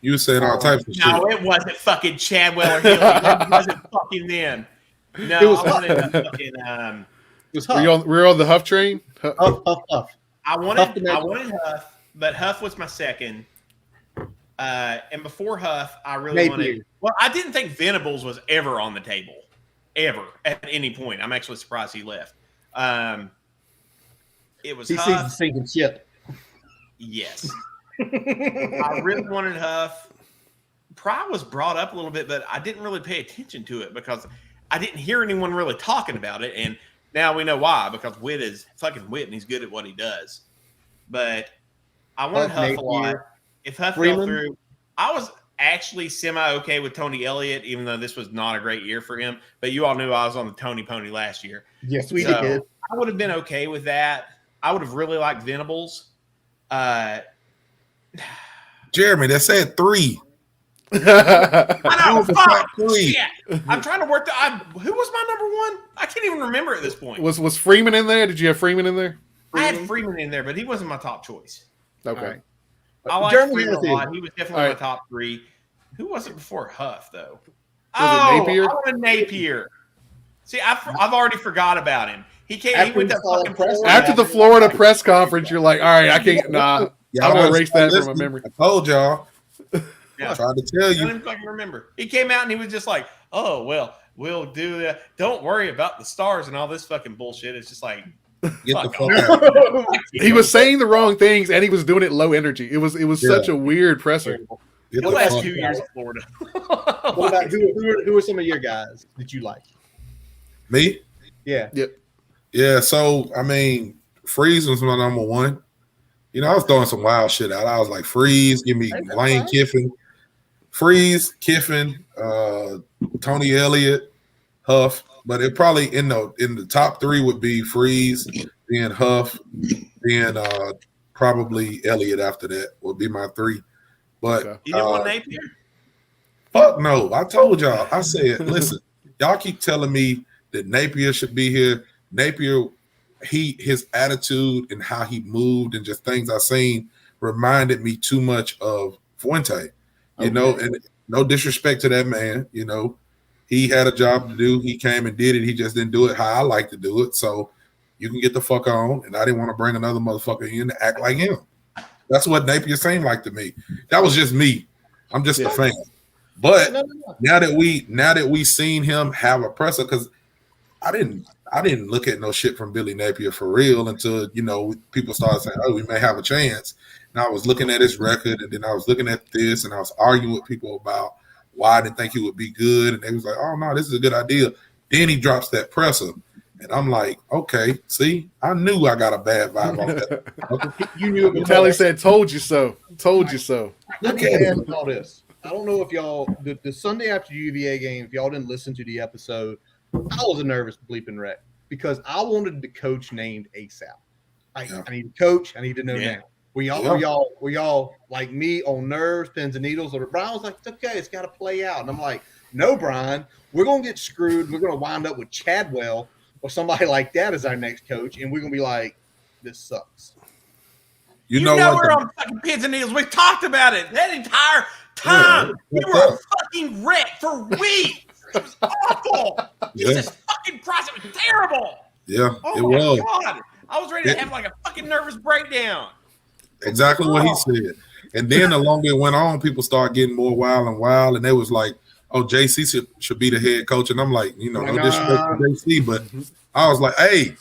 You were saying all types of shit. No, it wasn't fucking Chadwell or Hilly. It wasn't fucking them. No, It was I wanted a fucking. It was Huff. We're on the Huff train. Huff. I wanted Huff, but Huff was my second. And before Huff, I really wanted. Well, I didn't think Venables was ever on the table, ever at any point. I'm actually surprised he left. It was he Huff. sees the sinking ship. Yes, I really wanted Huff. Pry was brought up a little bit, but I didn't really pay attention to it because I didn't hear anyone really talking about it. And now we know why, because Witt is fucking Witt, and he's good at what he does. But I wanted Huff a lot. If Huff fell through, I was actually semi-okay with Tony Elliott, even though this was not a great year for him. But you all knew I was on the Tony Pony last year. Yes, we did. I would have been okay with that. I would have really liked Venables. Jeremy, that said three. I know, fuck, shit. I'm trying to work who was my number one? I can't even remember at this point. Was Freeman in there? Did you have Freeman in there? I had Freeman in there, but he wasn't my top choice. Okay. I like Freeman a lot. He was definitely my top three. Who was it before Huff, though? Was it Napier? I wanted Napier. See, I've already forgot about him. He went to fucking press after the Florida press conference. You're like, all right, I can't. Nah, I'm gonna erase that from my memory. I told y'all. Yeah. I tried to tell you. I don't even remember. He came out and he was just like, "Oh well, we'll do that. Don't worry about the stars and all this fucking bullshit." It's just like, get the fuck out. He was saying the wrong things and he was doing it low energy. It was such a weird presser. The last 2 years of Florida. What about who are some of your guys that you like? Me? Yeah. Yep. Yeah. So I mean, Freeze was my number one. You know, I was throwing some wild shit out. I was like, Freeze, give me Lane Kiffin, Freeze, Kiffin, Tony Elliott, Huff. But it probably in the top three would be Freeze, then Huff, then probably Elliott after that would be my three. But you didn't want Napier? Fuck no. I told y'all. I said, listen, y'all keep telling me that Napier should be here. Napier, his attitude and how he moved and just things I seen reminded me too much of Fuente. You know, and no disrespect to that man, you know. He had a job to do. He came and did it. He just didn't do it how I like to do it. So you can get the fuck on. And I didn't want to bring another motherfucker in to act like him. That's what Napier seemed like to me. That was just me. I'm just a fan. But No. now that we seen him have a presser, because I didn't look at no shit from Billy Napier for real until people started saying, "Oh, we may have a chance." And I was looking at his record, and then I was looking at this, and I was arguing with people about why I didn't think he would be good, and they was like, "Oh no, this is a good idea." Then he drops that presser, and I'm like, "Okay, see, I knew I got a bad vibe off that." You knew it. Talley said, "Told you so. Told you so." Let me ask all this. I don't know if y'all the Sunday after UVA game, if y'all didn't listen to the episode, I was a nervous bleeping wreck because I wanted the coach named ASAP. I need a coach. I need to know now. Were y'all like me on nerves, pins and needles? Or Brian was like, "It's okay, it's got to play out." And I'm like, "No, Brian, we're gonna get screwed. We're gonna wind up with Chadwell or somebody like that as our next coach, and we're gonna be like, this sucks." You know we're on fucking pins and needles. We've talked about it that entire time. We were a fucking wreck for weeks. It was awful. This fucking process was terrible. Yeah, it was. God. I was ready to have like a fucking nervous breakdown. Exactly what he said. And then the longer it went on, people started getting more wild, and they was like, "Oh, JC should be the head coach." And I'm like, no disrespect to JC, but I was like, "Hey,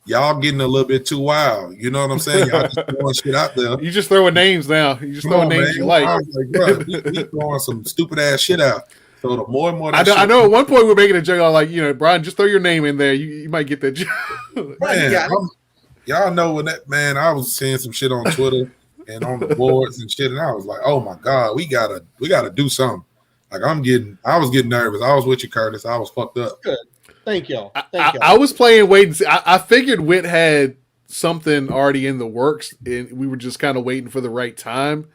y'all getting a little bit too wild." You know what I'm saying? Y'all just throwing shit out there. You just throwing names now. You just throwing names you like. I was like, bro, he throwing some stupid ass shit out. So the more and more, I know. At one point we were making a joke. I was like, Brian, just throw your name in there. You might get that job. Man, y'all know when that man. I was seeing some shit on Twitter and on the boards and shit, and I was like, "Oh my god, we gotta do something." Like I was getting nervous. I was with you, Curtis. I was fucked up. Good. Thank y'all. I was playing wait and see. I figured Witt had something already in the works, and we were just kind of waiting for the right time.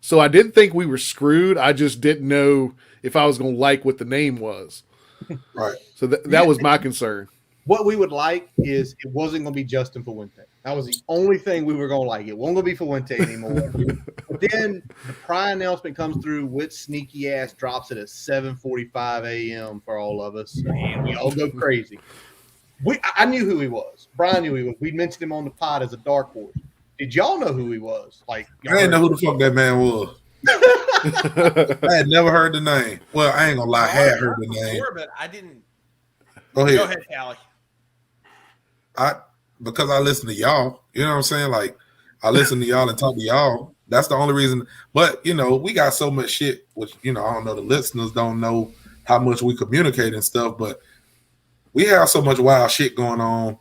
So I didn't think we were screwed. I just didn't know if I was going to like what the name was. Right. So that was my concern. What we would like is it wasn't going to be Justin Fuente. That was the only thing we were going to like. It wasn't going to be Fuente anymore. But then the Pry announcement comes through. Witt's sneaky ass drops it at 7:45 a.m. for all of us. And we all go crazy. I knew who he was. Brian knew who he was. We mentioned him on the pod as a dark horse. Did y'all know who he was? Like, I didn't know who the fuck that man was. I had never heard the name. Well, I ain't gonna lie, I had heard the name. Before, but I didn't. Go ahead. Go ahead, Talley. Because I listen to y'all. You know what I'm saying? Like, I listen to y'all and talk to y'all. That's the only reason. But, we got so much shit, which, I don't know, the listeners don't know how much we communicate and stuff, but we have so much wild shit going on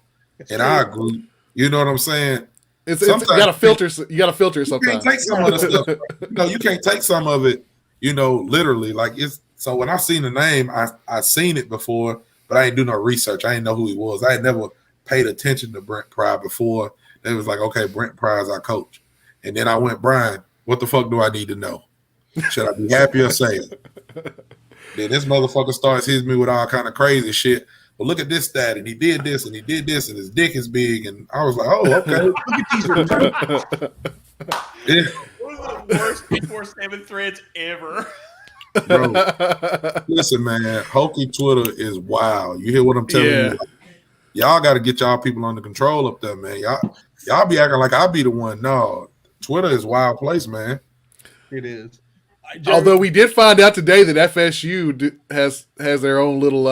in our group. You know what I'm saying? You gotta filter. You gotta filter it sometimes. You can't take some of the stuff. You can't take some of it. Literally. Like it's. So when I seen the name, I seen it before, but I ain't do no research. I didn't know who he was. I had never paid attention to Brent Pry before. They was like, okay, Brent Pry is our coach, and then I went, Brian, what the fuck do I need to know? Should I be happy or sad? Then this motherfucker starts hitting me with all kind of crazy shit. Well, look at this stat, and he did this, and he did this, and his dick is big, and I was like, oh, okay. Look at these returns. One of the worst 24/7 threads ever. Bro, listen, man, Hokey Twitter is wild. You hear what I'm telling you? Y'all got to get y'all people under control up there, man. Y'all be acting like I be the one. No, Twitter is a wild place, man. It is. Although we did find out today that FSU has their own little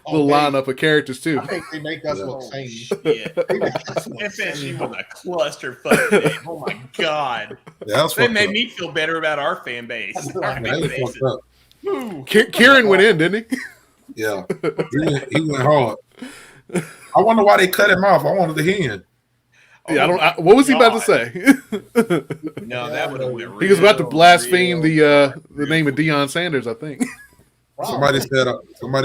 lineup of characters too. I think they make us look sane. FSU was a clusterfuck today. Oh my god! Yeah, they made me feel better about our fan base. Kieran went in, didn't he? Yeah, he went hard. I wonder why they cut him off. I wanted to hear him. Yeah, what was he about to say? No, that would have been. He was about to blaspheme the name of Deion Sanders, I think. Somebody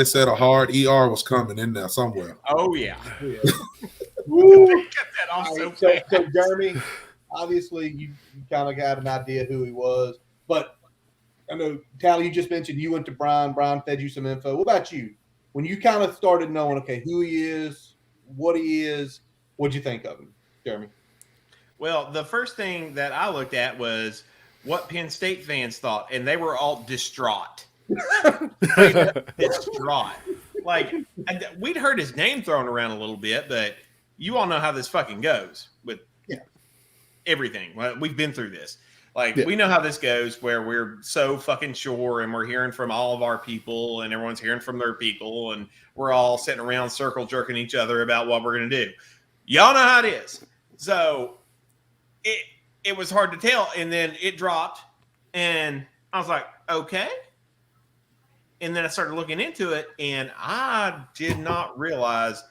said a hard ER was coming in there somewhere. Oh yeah. Cut that off so Jeremy, obviously you kind of got an idea who he was, but I know Talley, you just mentioned you went to Brian. Brian fed you some info. What about you? When you kind of started knowing, okay, who he is, what he is, what'd you think of him, Jeremy? Well, the first thing that I looked at was what Penn State fans thought, and they were all distraught. Distraught. Like, we'd heard his name thrown around a little bit, but you all know how this fucking goes with everything. We've been through this. Like, we know how this goes, where we're so fucking sure and we're hearing from all of our people and everyone's hearing from their people and we're all sitting around circle jerking each other about what we're going to do. Y'all know how it is. So it was hard to tell. And then it dropped and I was like, okay. And then I started looking into it and I did not realize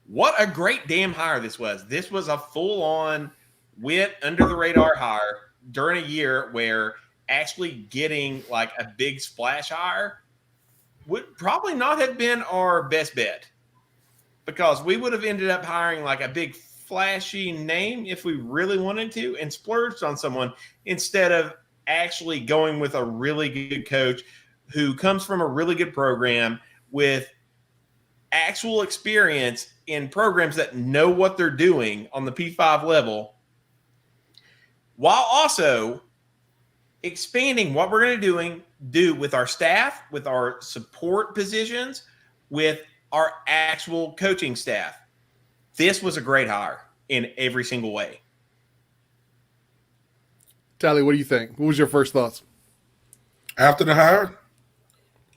what a great damn hire this was. This was a full on went under the radar hire during a year where actually getting like a big splash hire would probably not have been our best bet, because we would have ended up hiring like a big flashy name if we really wanted to and splurged on someone instead of actually going with a really good coach who comes from a really good program with actual experience in programs that know what they're doing on the P5 level, while also expanding what we're going to do with our staff, with our support positions, with our actual coaching staff. This was a great hire in every single way. Talley, what do you think? What was your first thoughts? After the hire?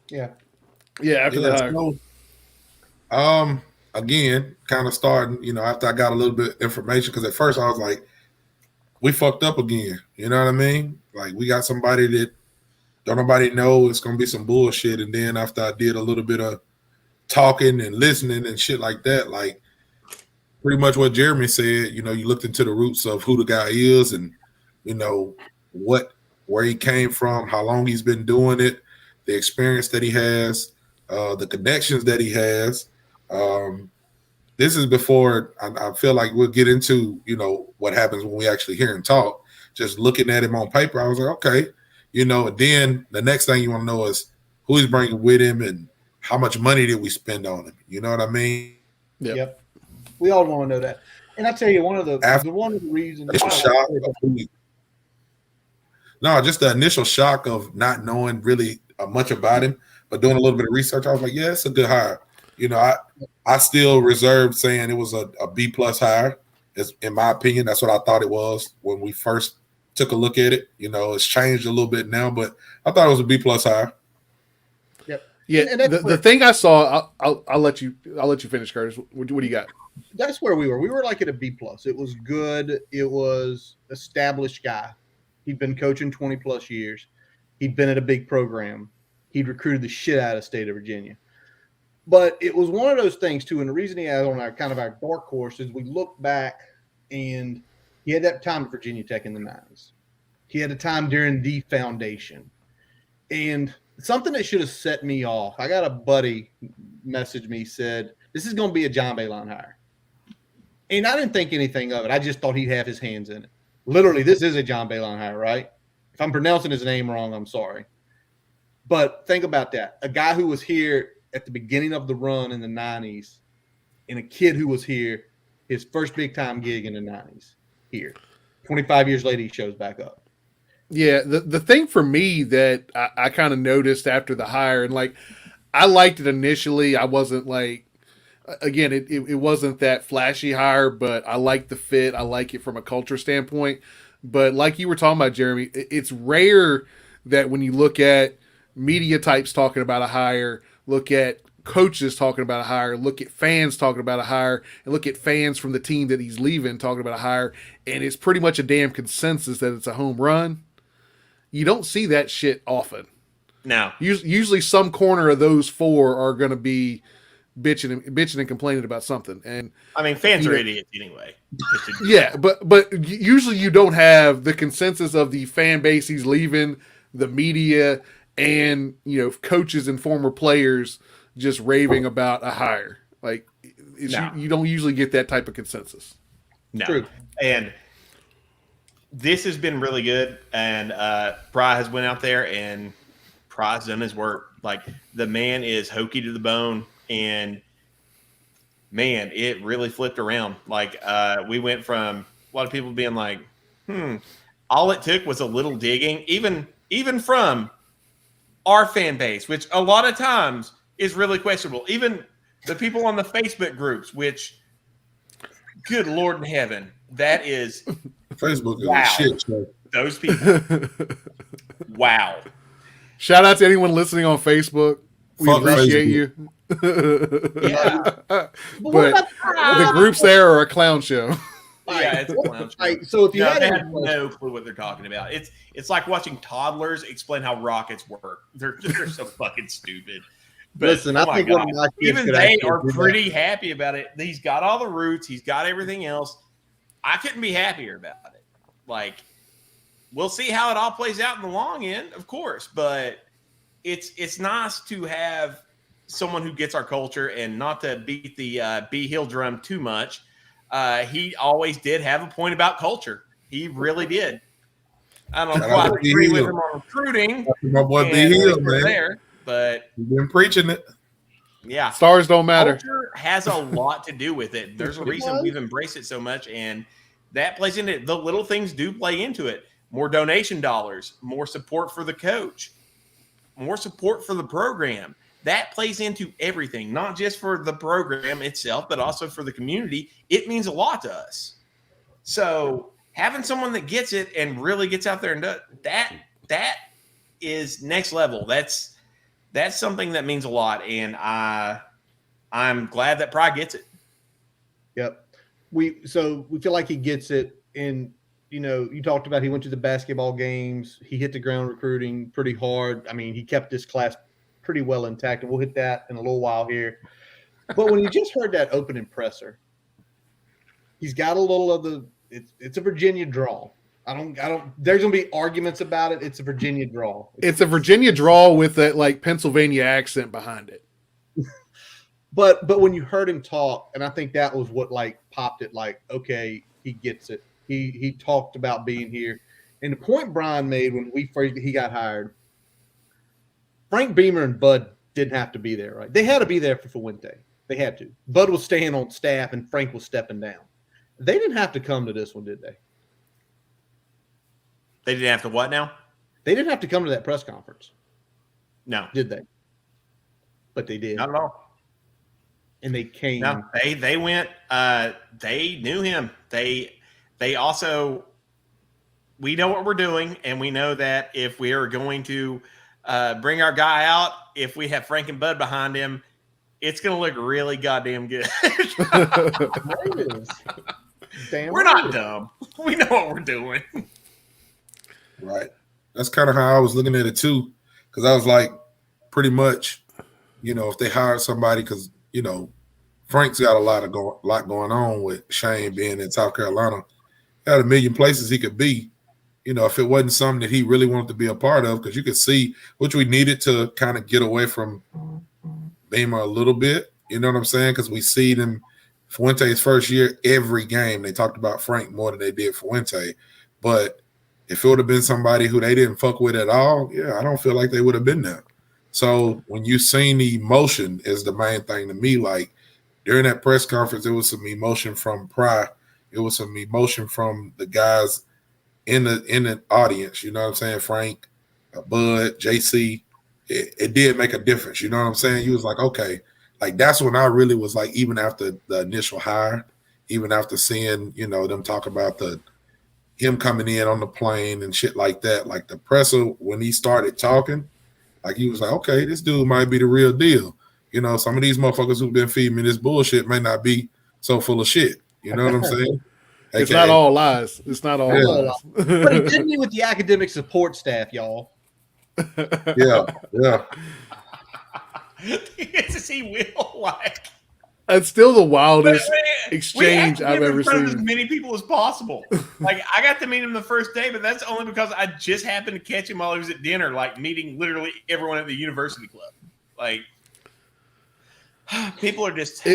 Yeah. Yeah, after the hire. So, again, kind of starting, after I got a little bit of information, because at first I was like, we fucked up again. You know what I mean? Like, we got somebody that don't nobody know, it's going to be some bullshit. And then after I did a little bit of talking and listening and shit like that, like pretty much what Jeremy said, you looked into the roots of who the guy is and, where he came from, how long he's been doing it, the experience that he has, the connections that he has. This is before I feel like we'll get into, what happens when we actually hear him talk. Just looking at him on paper, I was like, okay, and then the next thing you want to know is who he's bringing with him and how much money did we spend on him. You know what I mean? Yep. We all want to know that. And I tell you, one of the reasons. Just the initial shock of not knowing really much about him, but doing a little bit of research, I was like, yeah, it's a good hire. I still reserved saying it was a B+ hire. In my opinion, that's what I thought it was when we first took a look at it. It's changed a little bit now, but I thought it was a B+ hire. Yep. Yeah. And the thing I saw, I'll let you finish, Curtis. What do you got? That's where we were. We were like at a B+. It was good. It was established guy. He'd been coaching 20+ years. He'd been at a big program. He'd recruited the shit out of the state of Virginia. But it was one of those things, too, and the reason he had on our dark horse is we look back and he had that time at Virginia Tech in the 90s. He had a time during the foundation. And something that should have set me off, I got a buddy message me, said, this is going to be a John Beilein hire. And I didn't think anything of it. I just thought he'd have his hands in it. Literally, this is a John Beilein hire, right? If I'm pronouncing his name wrong, I'm sorry. But think about that. A guy who was here at the beginning of the run in the 90s and a kid who was here, his first big-time gig in the 90s here. 25 years later, he shows back up. Yeah, the thing for me that I kind of noticed after the hire, and like I liked it initially. I wasn't like, again, it wasn't that flashy hire, but I like the fit. I like it from a culture standpoint. But like you were talking about, Jeremy, it's rare that when you look at media types talking about a hire, look at coaches talking about a hire, look at fans talking about a hire, and look at fans from the team that he's leaving talking about a hire, and it's pretty much a damn consensus that it's a home run. You don't see that shit often. No. Usually some corner of those four are going to be bitching and complaining about something. And I mean, fans are idiots anyway. Yeah, but usually you don't have the consensus of the fan base he's leaving, the media, and coaches and former players just raving about a hire. Like you don't usually get that type of consensus. No. True. And this has been really good. And Pry has went out there and Pry's done his work. Like, the man is hokey to the bone, and man, it really flipped around. Like, we went from a lot of people being like, all it took was a little digging, even from our fan base, which a lot of times is really questionable. Even the people on the Facebook groups, which, good Lord in heaven, that is Facebook is wow. shit show. those people. Wow. Shout out to anyone listening on Facebook. We Fuck appreciate Facebook. you. Yeah. But But the groups there are a clown show. Yeah, it's a clown show. Right, so if you No, had they any have questions- no clue what they're talking about. It's like watching toddlers explain how rockets work. They're so fucking stupid. But, Listen, I think one of my kids even could they actually are do that. pretty happy about it. He's got all the roots. He's got everything else. I couldn't be happier about it. Like, we'll see how it all plays out in the long end, of course. But it's nice to have someone who gets our culture, and not to beat the B Hill drum too much. He always did have a point about culture. He really did. I don't Shout quite out to B agree with Hill. him on recruiting. My boy B and Hill, we're man. there, but He's been preaching it. yeah, Stars don't matter. culture has a lot to do with it. There's a reason we've embraced it so much, and that plays into it. The little things do play into it. More donation dollars, more support for the coach, more support for the program. That plays into everything, not just for the program itself, but also for the community. It means a lot to us. So having someone that gets it and really gets out there and does that is next level. That's something that means a lot, and I'm glad that Pry gets it. Yep. We feel like he gets it. And, you talked about he went to the basketball games. He hit the ground recruiting pretty hard. I mean, he kept this class pretty well intact, and we'll hit that in a little while here. But when you just heard that opening presser, he's got a little of it's a Virginia drawl. I don't there's gonna be arguments about it. It's a Virginia drawl. It's a Virginia drawl with that like Pennsylvania accent behind it. But when you heard him talk, and I think that was what like popped it, like, okay, he gets it. He talked about being here. And the point Brian made when he got hired, Frank Beamer and Bud didn't have to be there, right? They had to be there for Fuente. They had to. Bud was staying on staff and Frank was stepping down. They didn't have to come to this one, did they? They didn't have to what now? They didn't have to come to that press conference, No, did they? But they did. not at all. And they came. No, they went. They knew him. They also, we know what we're doing, and we know that if we are going to bring our guy out, if we have Frank and Bud behind him, it's going to look really goddamn good. We're not dumb. We know what we're doing. Right. That's kind of how I was looking at it too, because I was like, pretty much, if they hired somebody, because Frank's got a lot going on with Shane being in South Carolina. He had a million places he could be. If it wasn't something that he really wanted to be a part of, because you could see, which we needed to kind of get away from Beamer a little bit. You know what I'm saying? Because we see them Fuente's first year, every game they talked about Frank more than they did Fuente. But if it would have been somebody who they didn't fuck with at all, yeah, I don't feel like they would have been there. So when you seen the emotion is the main thing to me. Like during that press conference, there was some emotion from Pry. It was some emotion from the guys in the audience. You know what I'm saying? Frank, Bud, JC. It did make a difference. You know what I'm saying? You was like, okay, like that's when I really was like, even after the initial hire, even after seeing, them talk about him coming in on the plane and shit like that, like the presser, when he started talking, like he was like, okay, this dude might be the real deal. Some of these motherfuckers who've been feeding me this bullshit may not be so full of shit. You know what I'm saying? It's not all lies. It's not all lies. But he did me with the academic support staff, y'all. Yeah. Yes, he will. Like, It's still the wildest we exchange have to I've get ever in front of seen. as many people as possible. Like, I got to meet him the first day, but that's only because I just happened to catch him while he was at dinner, like meeting literally everyone at the university club. Like, people are just.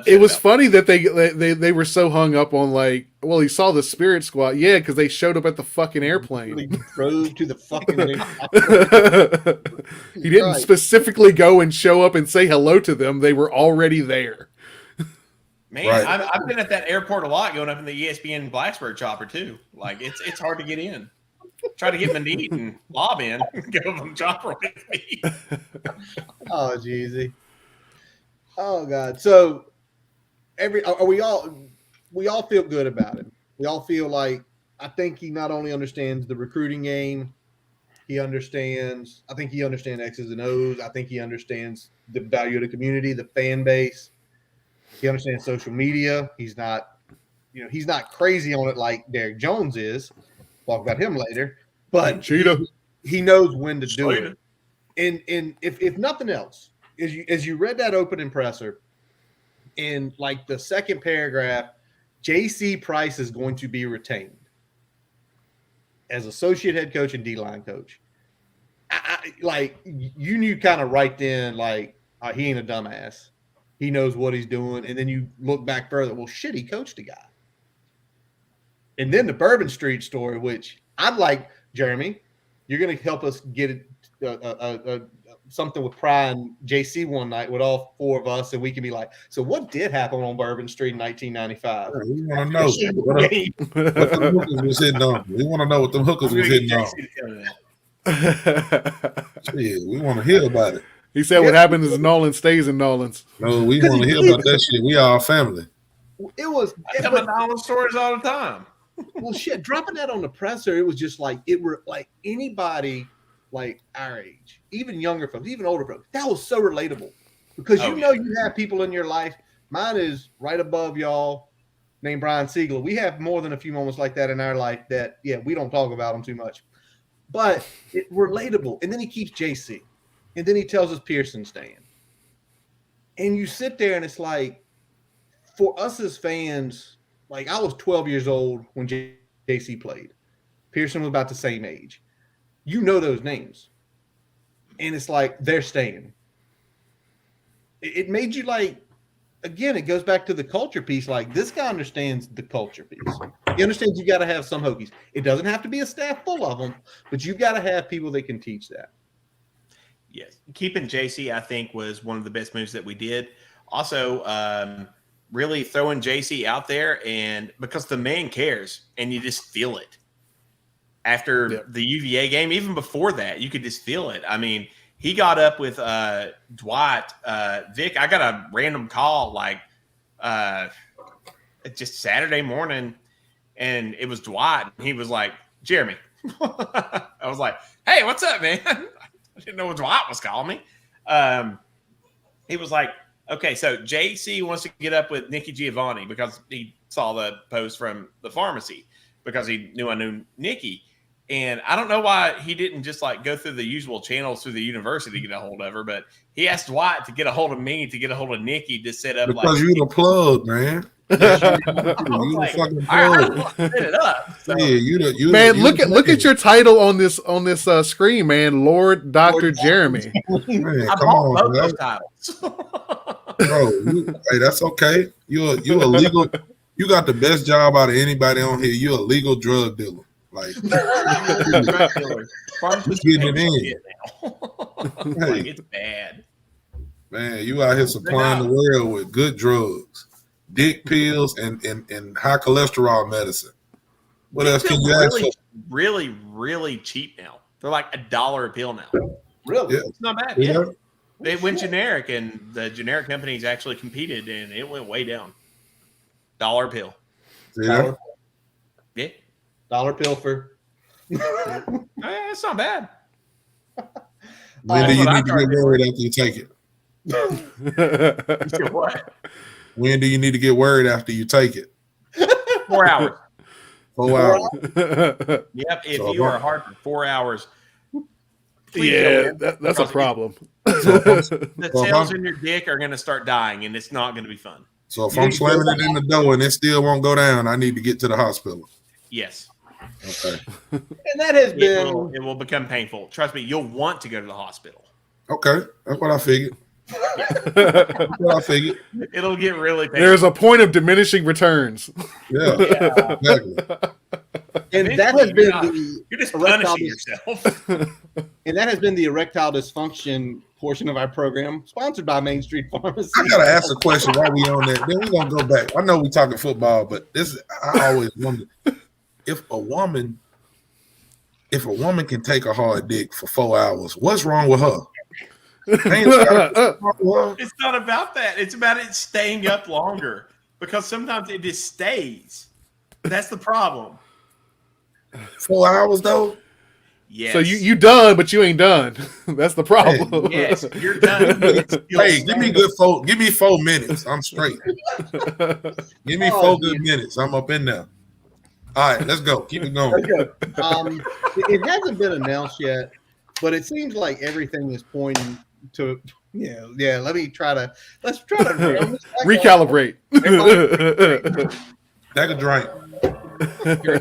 It was funny that they were so hung up on like, well, he saw the Spirit Squad, yeah, because they showed up at the fucking airplane. He drove to the fucking. He didn't specifically go and show up and say hello to them; they were already there. Man, Right. I've been at that airport a lot, going up in the ESPN Blacksburg chopper too. Like it's hard to get in. Try to get Manit and Lob in, go on chopper with me. Oh, Jeezy. Oh God. So we all feel good about it. We all feel like I think he not only understands the recruiting game, I think he understands X's and O's. I think he understands the value of the community, the fan base. He understands social media. He's not crazy on it like Derek Jones is. Talk about him later. But Cheetah. He knows when to do it. And if nothing else, as you read that opening presser, in like the second paragraph, J.C. Price is going to be retained as associate head coach and D-line coach. You knew kind of right then, he ain't a dumbass. He knows what he's doing. And then you look back further. Well, shit, he coached a guy. And then the Bourbon Street story, which I'd like, Jeremy, you're going to help us get something with Pry and JC one night with all four of us, and we can be like, so what did happen on Bourbon Street in 1995? We want to know what the hookers was hitting on. We want to know what the hookers was hitting on. Shit, we want to hear about it. He said what happens is Nolan stays in Nolans. No, we want to hear about that shit. We are family. I tell my Nolan stories all the time. Well, shit, dropping that on the presser, it was just like anybody like our age, even younger folks, even older folks. That was so relatable because you have people in your life. Mine is right above y'all, named Brian Siegler. We have more than a few moments like that in our life that, we don't talk about them too much, but it's relatable. And then he keeps JC, and then he tells us Pearson's staying. And you sit there and it's like, for us as fans, like I was 12 years old when JC played. Pearson was about the same age. You know those names. And it's like, they're staying. It made you again, it goes back to the culture piece. Like, this guy understands the culture piece. He understands you got to have some Hokies. It doesn't have to be a staff full of them, but you've got to have people that can teach that. Yes. Keeping JC, I think, was one of the best moves that we did. Also, really throwing JC out there, and because the man cares and you just feel it after the UVA game. Even before that, you could just feel it. I mean, he got up with Dwight. Vic, I got a random call just Saturday morning, and it was Dwight. And he was like, Jeremy. I was like, hey, what's up, man? I didn't know what Dwight was calling me. He was like, okay, so JC wants to get up with Nikki Giovanni because he saw the post from the pharmacy because he knew I knew Nikki. And I don't know why he didn't just go through the usual channels through the university to get a hold of her, but he asked Dwight to get a hold of me to get a hold of Nikki to set up. Because you the plug, man. You the fucking plug. Set it up. So. Yeah, you man. Look at your title on this screen, man. Lord Dr. Jeremy. Man, I bought both those titles. Bro, hey, that's okay. You a legal. You got the best job out of anybody on here. You're a legal drug dealer. Just getting it in. Hey, it's bad. Man, you out here supplying the world with good drugs, dick pills, and high cholesterol medicine. What else can you ask for? Really, really cheap now. They're like $1 a pill now. Really? Yeah. It's not bad. Yeah. They went generic, and the generic companies actually competed, and it went way down. $1 a pill. Yeah. Yeah. $1 pill for. It's not bad. When do you need to get worried after you take it? What? When do you need to get worried after you take it? 4 hours. 4 hours. Yep. If you are hard for 4 hours. That's a problem. The cells in your dick are going to start dying, and it's not going to be fun. So if I'm slamming it in the door and it still won't go down, I need to get to the hospital. Yes. Okay. And that has been. It will become painful. Trust me, you'll want to go to the hospital. Okay. That's what I figured. That's what I figured. It'll get really painful. There's a point of diminishing returns. Yeah. Exactly. And that has been you're just punishing yourself. And that has been the erectile dysfunction portion of our program, sponsored by Main Street Pharmacy. I gotta ask a question while we on that. Then we're gonna go back. I know we talking football, but I always wonder if a woman can take a hard dick for 4 hours, what's wrong with her? It's not about that. It's about it staying up longer because sometimes it just stays. That's the problem. 4 hours though. Yes. So you done, but you ain't done. That's the problem. Yes, you're done. Hey, give me 4 minutes. I'm straight. Give me 4 good minutes. I'm up in there. All right, let's go. Keep it going. Let's go. It hasn't been announced yet, but it seems like everything is pointing to. Yeah. Let's try to recalibrate. Take a drink.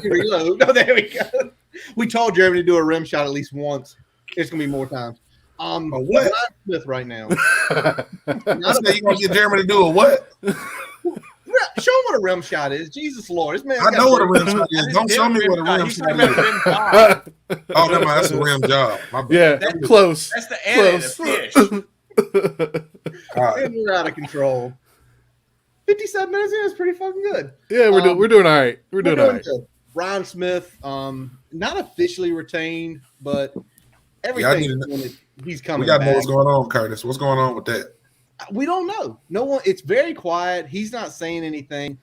Reload. Oh, there we go. We told Jeremy to do a rim shot at least once. It's gonna be more times. What? Brian Smith right now. You gonna get Jeremy to do a what? Show him what a rim shot is. Jesus Lord, this man. I know what a rim shot is. Don't show me what a rim shot is. Oh, never mind. That's a rim job. My bad. Yeah, that's close. That's the edit of fish. Right. And we're out of control. 57 minutes in is pretty fucking good. Yeah, we're doing all right. We're doing all right. Good. Brian Smith, not officially retained, but everything he's coming. We got to know back. what's going on, Curtis. What's going on with that? We don't know. No one. It's very quiet. He's not saying anything.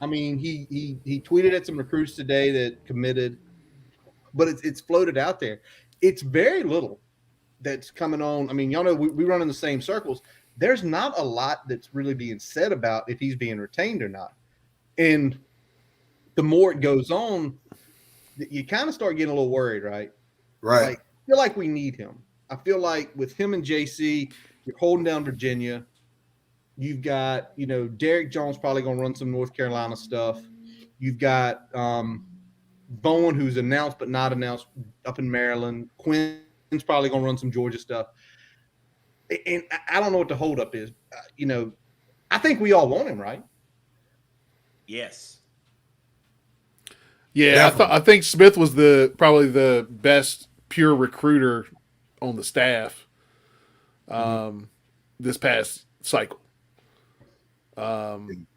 I mean, he tweeted at some recruits today that committed, but it's floated out there. It's very little that's coming on. I mean, y'all know we run in the same circles. There's not a lot that's really being said about if he's being retained or not. And the more it goes on, you kind of start getting a little worried, right? Right. Like, I feel like we need him. I feel like with him and JC, you're holding down Virginia. You've got, Derek Jones probably going to run some North Carolina stuff. You've got Bowen, who's announced but not announced up in Maryland. Quinn's probably going to run some Georgia stuff. And I don't know what the holdup is. I think we all want him, right? Yes. Yeah, I think Smith was probably the best pure recruiter on the staff this past cycle. And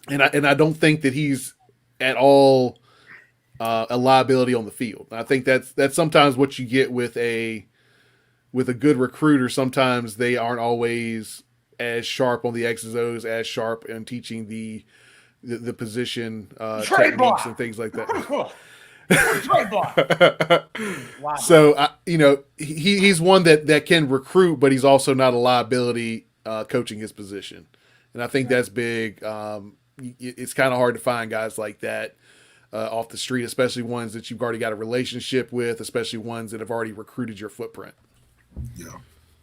I don't think that he's at all a liability on the field. I think that's sometimes what you get with a good recruiter. Sometimes they aren't always as sharp on the X's O's, as sharp in teaching the position techniques and things like that. Wow. So he's one that can recruit, but he's also not a liability coaching his position, and I think that's big. It's kind of hard to find guys like that off the street, especially ones that you've already got a relationship with, especially ones that have already recruited your footprint.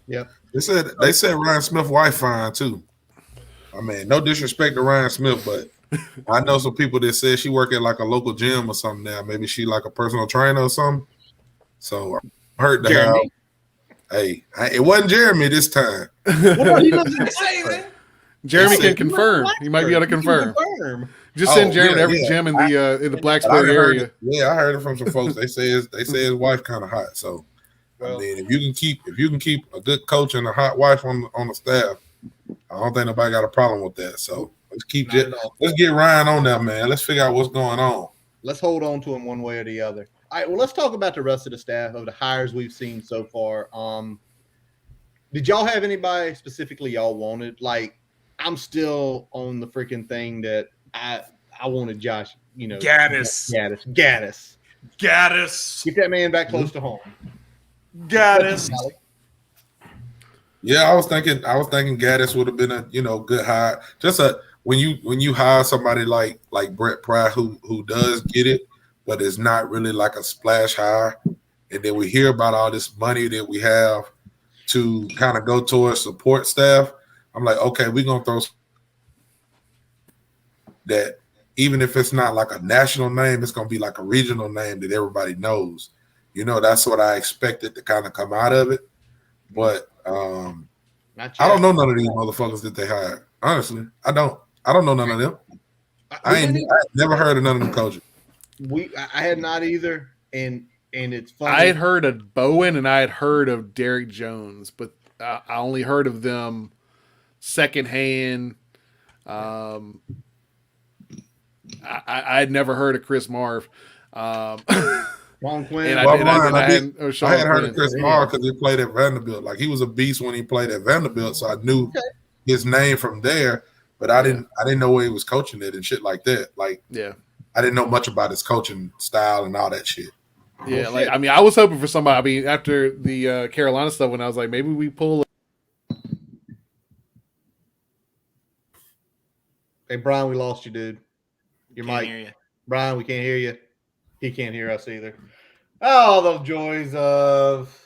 Yeah. They said Ryan Smith's wife fine too. I mean, no disrespect to Ryan Smith, but I know some people that said she work at like a local gym or something now. Maybe she like a personal trainer or something. So I heard the how. Hey, it wasn't Jeremy this time. Jeremy can confirm. He might be able to confirm. Just send Jeremy to every gym in the Blacksburg area. I heard it from some folks. They say his wife kind of hot. So I mean, if you can keep a good coach and a hot wife on the staff, I don't think nobody got a problem with that. So let's get Ryan on there, man. Let's figure out what's going on. Let's hold on to him one way or the other. All right, well, let's talk about the rest of the staff of the hires we've seen so far. Did y'all have anybody specifically y'all wanted? Like, I'm still on the freaking thing that I wanted Josh, Gaddis. Get that man back close to home. Gaddis. Yeah, I was thinking Gaddis would have been a good hire. Just when you hire somebody like Brett Pry who does get it, but it's not really like a splash hire, and then we hear about all this money that we have to kind of go towards support staff. I'm like, okay, we're gonna throw that. Even if it's not like a national name, it's gonna be like a regional name that everybody knows. That's what I expected to kind of come out of it. But I don't know none of these motherfuckers that they hired. Honestly, I don't know none of them. I never heard of none of them coaches. I had not either, and it's funny. I had heard of Bowen and I had heard of Derek Jones, but I only heard of them secondhand. I had never heard of Chris Marv. Sean Quinn. I had heard of Chris Marr because he played at Vanderbilt. Like, he was a beast when he played at Vanderbilt, so I knew his name from there. But I didn't know where he was coaching it and shit like that. Like, I didn't know much about his coaching style and all that shit. Yeah, like I mean, I was hoping for somebody. I mean, after the Carolina stuff, when I was like, maybe we pull. Hey, Brian, we lost you, dude. Your Can't mic. hear you. Brian, we can't hear you. He can't hear us either. Oh, the joys of.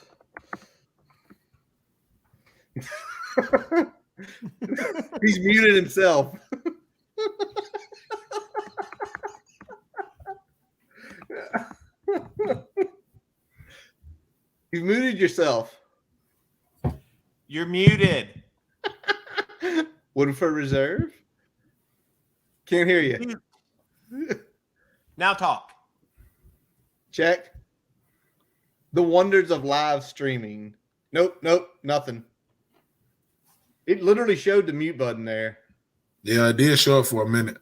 He's muted himself. You muted yourself. You're muted. Woodford Reserve. Can't hear you. Now talk. Check. The wonders of live streaming. Nope, nothing. It literally showed the mute button there. Yeah, it did show up for a minute.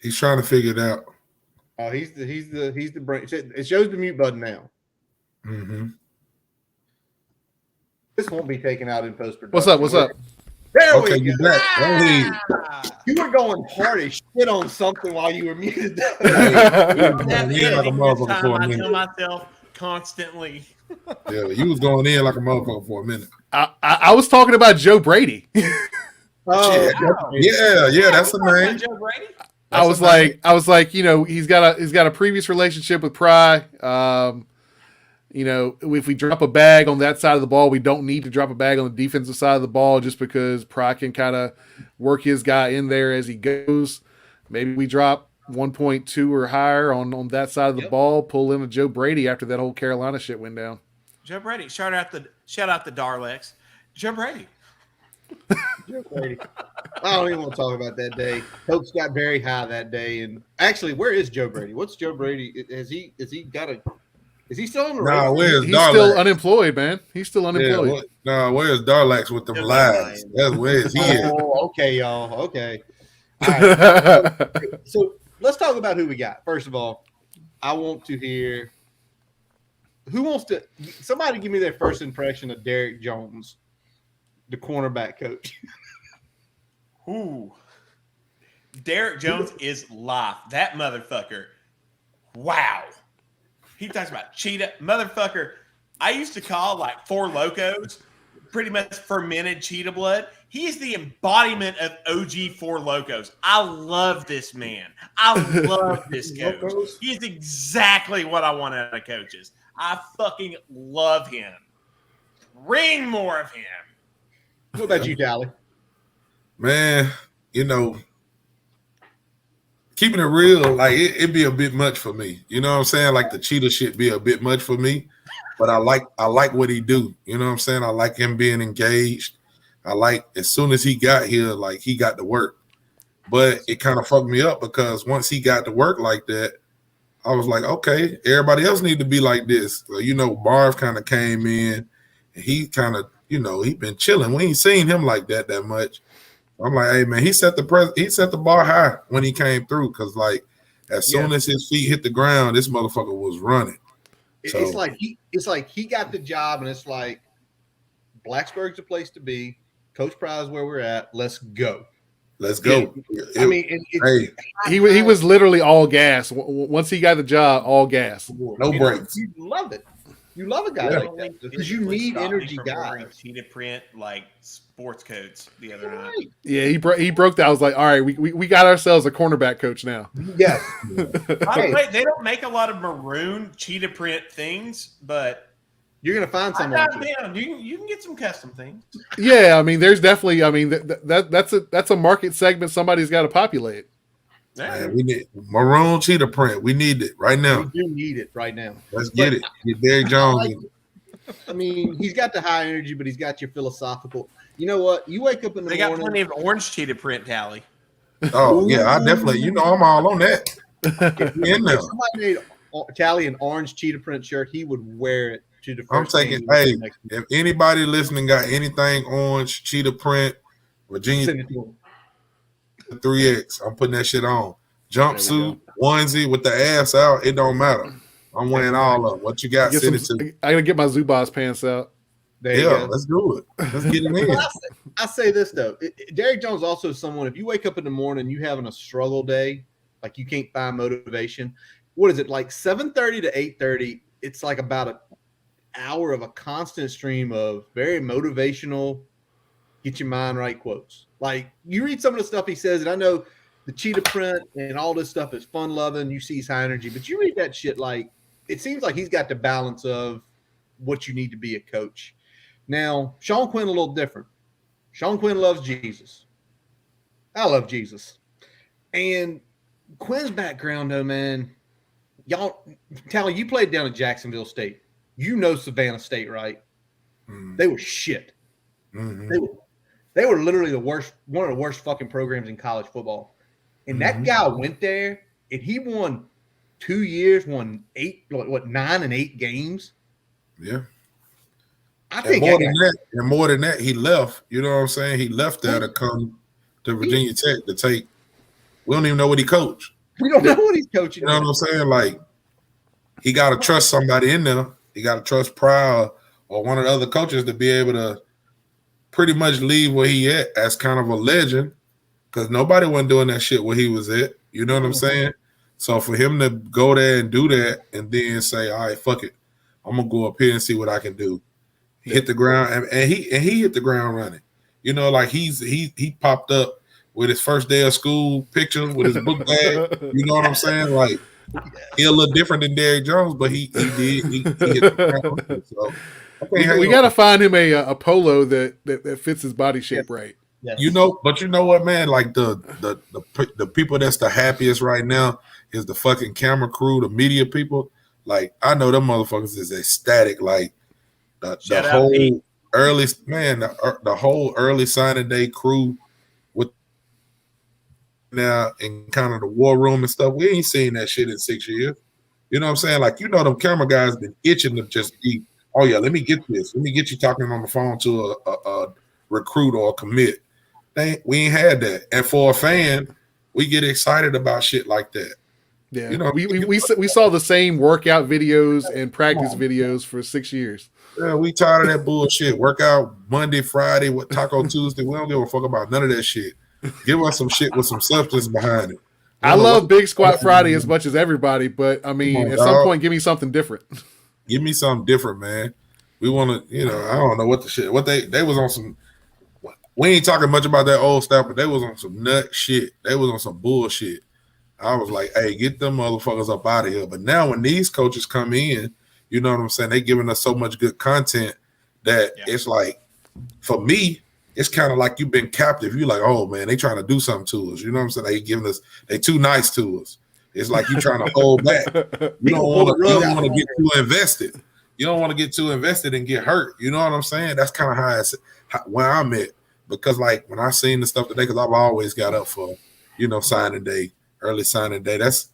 He's trying to figure it out. Oh, he's the brain. It shows the mute button now. Mm-hmm. This won't be taken out in post production. What's up? There Okay, we you go. back. Hey. You were going hard as shit on something while you were muted. That Yeah, like a is motherfucker for a I minute. tell myself constantly. Yeah, you was going in like a motherfucker for a minute. I was talking about Joe Brady. Oh, Yeah, that's the name. Joe Brady? I was like, you know, he's got a previous relationship with Pry. You know, if we drop a bag on that side of the ball, we don't need to drop a bag on the defensive side of the ball just because Pry can kind of work his guy in there as he goes. Maybe we drop 1.2 or higher on that side of the ball, pull in a Joe Brady after that whole Carolina shit went down. Joe Brady. Shout out the Darlex. Joe Brady. Joe Brady. I don't even want to talk about that day. Hopes got very high that day. And actually, where is Joe Brady? What's Joe Brady? Is he still on the Nah, road? where's He's Darlax? still unemployed, man. He's still unemployed. Where's Darlax with them Still lies? That's where is he at? Oh, okay, y'all. Okay. All right. So let's talk about who we got. First of all, I want to hear who wants to. Somebody give me their first impression of Derek Jones, the cornerback coach. Ooh. Derek Jones is live. That motherfucker. Wow. He talks about cheetah. Motherfucker, I used to call like Four Locos pretty much fermented cheetah blood. He is the embodiment of OG Four Locos. I love this man. I love this coach. He is exactly what I want out of coaches. I fucking love him. Ring more of him. What about you, Talley? Man, you know, keeping it real, like it'd be a bit much for me. You know what I'm saying? Like the cheetah shit be a bit much for me. But I like what he do. You know what I'm saying? I like him being engaged. I like as soon as he got here, like he got to work. But it kind of fucked me up because once he got to work like that, I was like, okay, everybody else need to be like this. So, you know, Marv kind of came in and he kind of, you know, he been chilling. We ain't seen him like that much. I'm like, hey man, he set the bar high when he came through because like as soon as his feet hit the ground, this motherfucker was running. So, It's like he got the job, and it's like Blacksburg's the place to be. Coach Pry is where we're at. Let's go. Let's go. I mean, he was literally all gas. Once he got the job, all gas. No brakes. You love it. You love a guy like that because you need energy guys. Cheetah print like sports codes the other night. Yeah, he broke that. I was like, all right, we got ourselves a cornerback coach now. Yes. By the way, they don't make a lot of maroon cheetah print things, but You're gonna find I someone. got them. You can get some custom things. Yeah, I mean, there's definitely. I mean, that's a market segment somebody's got to populate. Man, we need maroon cheetah print. We need it right now. We do need it right now. Let's get it. Get Derek Jones. I mean, he's got the high energy, but he's got your philosophical. You know what? You wake up in the They morning. got plenty of orange cheetah print, Tally. Oh yeah, I definitely. You know, I'm all on that. In there. If somebody made Tally an orange cheetah print shirt, he would wear it to the first I'm taking. game. Hey, if anybody listening got anything orange cheetah print, Virginia Send it to him. 3X, I'm putting that shit on. Jumpsuit, onesie with the ass out. It don't matter. I'm wearing all of them. What you got? Send it to me. I gotta get my Zubaz pants out. There you go. Let's do it. Let's get him in. I say this though, Derrick Jones is also someone. If you wake up in the morning, you having a struggle day, like you can't find motivation. What is it like 7:30 to 8:30? It's like about an hour of a constant stream of very motivational, get your mind right quotes. Like you read some of the stuff he says, and I know the cheetah print and all this stuff is fun loving. You see his high energy, but you read that shit like it seems like he's got the balance of what you need to be a coach. Now, Sean Quinn a little different. Sean Quinn loves Jesus. I love Jesus. And Quinn's background, though, man, y'all, Talley, you played down at Jacksonville State. You know Savannah State, right? Mm. They were shit. Mm-hmm. They were literally the worst, one of the worst fucking programs in college football. And that guy went there, and he won 2 years, won 9 and 8 games. Yeah. I think more than that, he left. You know what I'm saying? He left there to come to Virginia Tech to take. We don't even know what he coached. We don't know what he's coaching. You know what I'm saying? Like, he got to trust somebody in there. He got to trust Pry or one of the other coaches to be able to pretty much leave where he at as kind of a legend, because nobody wasn't doing that shit where he was at. You know what I'm saying? So for him to go there and do that and then say, all right, fuck it, I'm gonna go up here and see what I can do. He hit the ground and he hit the ground running. You know, like he popped up with his first day of school picture with his book bag. You know what I'm saying? Like, he a little different than Derrick Jones, but he hit the ground running. So we got to find him a polo that fits his body shape right. Yes. You know, but you know what, man? Like the people that's the happiest right now is the fucking camera crew, the media people. Like, I know them motherfuckers is ecstatic. Like the whole early man, the whole early signing day crew with now in kind of the war room and stuff. We ain't seen that shit in 6 years. You know what I'm saying? Like, you know, them camera guys been itching to just be, oh yeah, let me get this. Let me get you talking on the phone to a recruit or a commit. We ain't had that. And for a fan, we get excited about shit like that. Yeah, you know, we saw the same workout videos and practice videos for 6 years. Yeah, we tired of that bullshit. Workout Monday, Friday, with Taco Tuesday. We don't give a fuck about none of that shit. Give us some shit with some substance behind it. I love Big Squat Friday as much as everybody, but I mean, at some point, give me something different. Give me something different, man. We want to, you know, I don't know what the shit. What they was on some. We ain't talking much about that old stuff, but they was on some nut shit. They was on some bullshit. I was like, hey, get them motherfuckers up out of here. But now when these coaches come in, you know what I'm saying? They giving us so much good content that it's like, for me, it's kind of like you've been captive. You're like, oh man, they trying to do something to us. You know what I'm saying? They too nice to us. It's like you trying to hold back. You don't want to get too invested. You don't want to get too invested and get hurt. You know what I'm saying? That's kind of where I'm at. Because like when I seen the stuff today, because I've always got up for, you know, signing day, early signing day. That's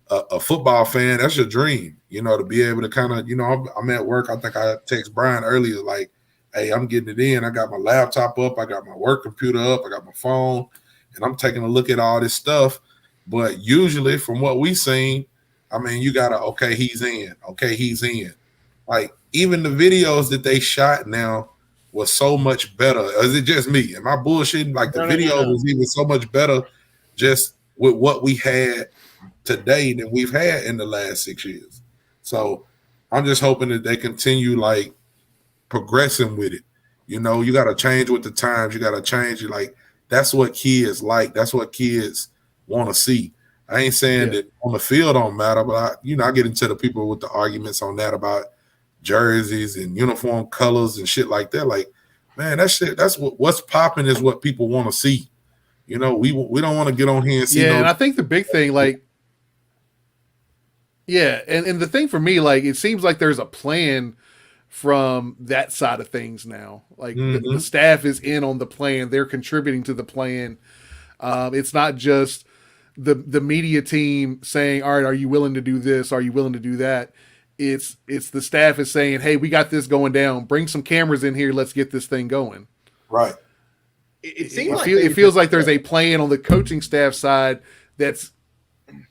a football fan. That's your dream, you know, to be able to kind of, you know, I'm at work. I think I text Brian earlier, like, hey, I'm getting it in. I got my laptop up. I got my work computer up. I got my phone, and I'm taking a look at all this stuff. But usually from what we seen, I mean, you got to, okay, he's in. Okay, he's in. Like, even the videos that they shot now was so much better. Is it just me? Am I bullshitting? Like, the video was even so much better just with what we had today than we've had in the last 6 years. So I'm just hoping that they continue, like, progressing with it. You know, you got to change with the times. You got to change. Like, that's what kids like. That's what kids want to see. I ain't saying that on the field don't matter, but I get into the people with the arguments on that about jerseys and uniform colors and shit like that. Like, man, that shit, that's what's popping is what people want to see. You know, we don't want to get on here and see. Yeah, and I think the big thing, like, and the thing for me, like, it seems like there's a plan from that side of things now. Like, the staff is in on the plan. They're contributing to the plan. It's not just the media team saying, all right, are you willing to do this? Are you willing to do that? It's the staff is saying, hey, we got this going down. Bring some cameras in here. Let's get this thing going. Right. It feels like there's a plan on the coaching staff side that's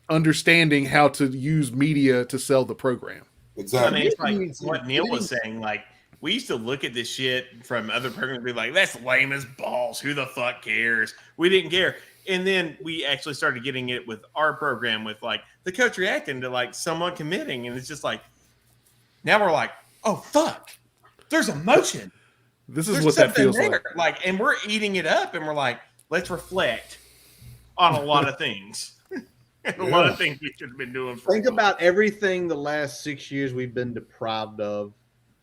understanding how to use media to sell the program. Exactly. I mean, it's like what Neil was saying. Like, we used to look at this shit from other programs and be like, that's lame as balls. Who the fuck cares? We didn't care. And then we actually started getting it with our program with like the coach reacting to like someone committing. And it's just like, now we're like, oh, fuck. There's emotion. This is There's what that feels there. like. And we're eating it up and we're like, let's reflect on a lot of things. A lot of things we should have been doing. Think about everything the last 6 years we've been deprived of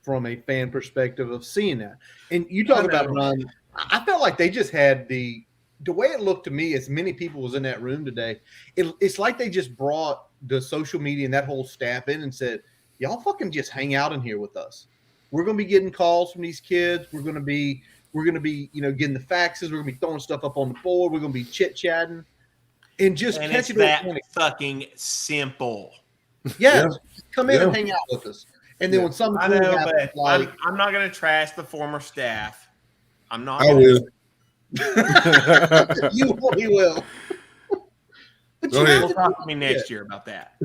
from a fan perspective of seeing that. And you talk about Ron, I felt like they just had the way it looked to me, as many people was in that room today, it's like they just brought the social media and that whole staff in and said, y'all fucking just hang out in here with us. We're going to be getting calls from these kids. We're going to be, getting the faxes. We're going to be throwing stuff up on the board. We're going to be chit-chatting. And just catch it that fucking simple. Yeah, come in and hang out with us. And then when something happens, like, I'm not going to trash the former staff. I'm not. I will. You will. But you'll talk to me next year about that.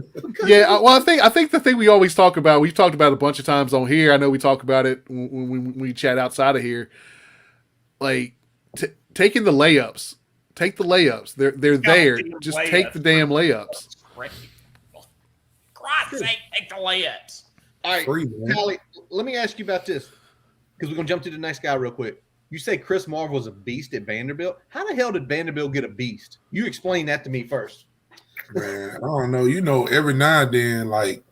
Yeah, well, I think the thing we always talk about, we've talked about it a bunch of times on here. I know we talk about it when we chat outside of here. Like taking the layups. Take the layups. They're there. Just take the damn layups. Christ's sake, take the layups. All right, Talley, let me ask you about this because we're going to jump to the next guy real quick. You say Chris Marv was a beast at Vanderbilt. How the hell did Vanderbilt get a beast? You explain that to me first. Man, I don't know. Every now and then, like,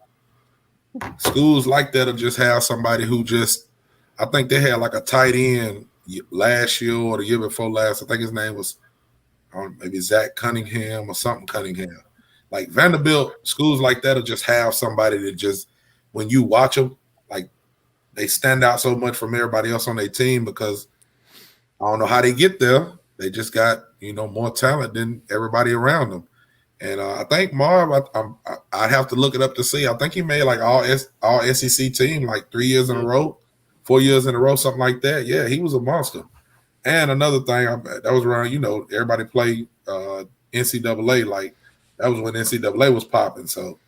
schools like that will just have somebody who just – I think they had like a tight end last year or the year before last. I think his name was maybe Zach Cunningham or something Cunningham. Like Vanderbilt, schools like that will just have somebody that just – when you watch them, like, they stand out so much from everybody else on their team because – I don't know how they get there. They just got, more talent than everybody around them. And I think Marv, I'd have to look it up to see. I think he made like all SEC team like 3 years in a row, 4 years in a row, something like that. Yeah, he was a monster. And another thing, that was around, everybody played NCAA. Like that was when NCAA was popping. So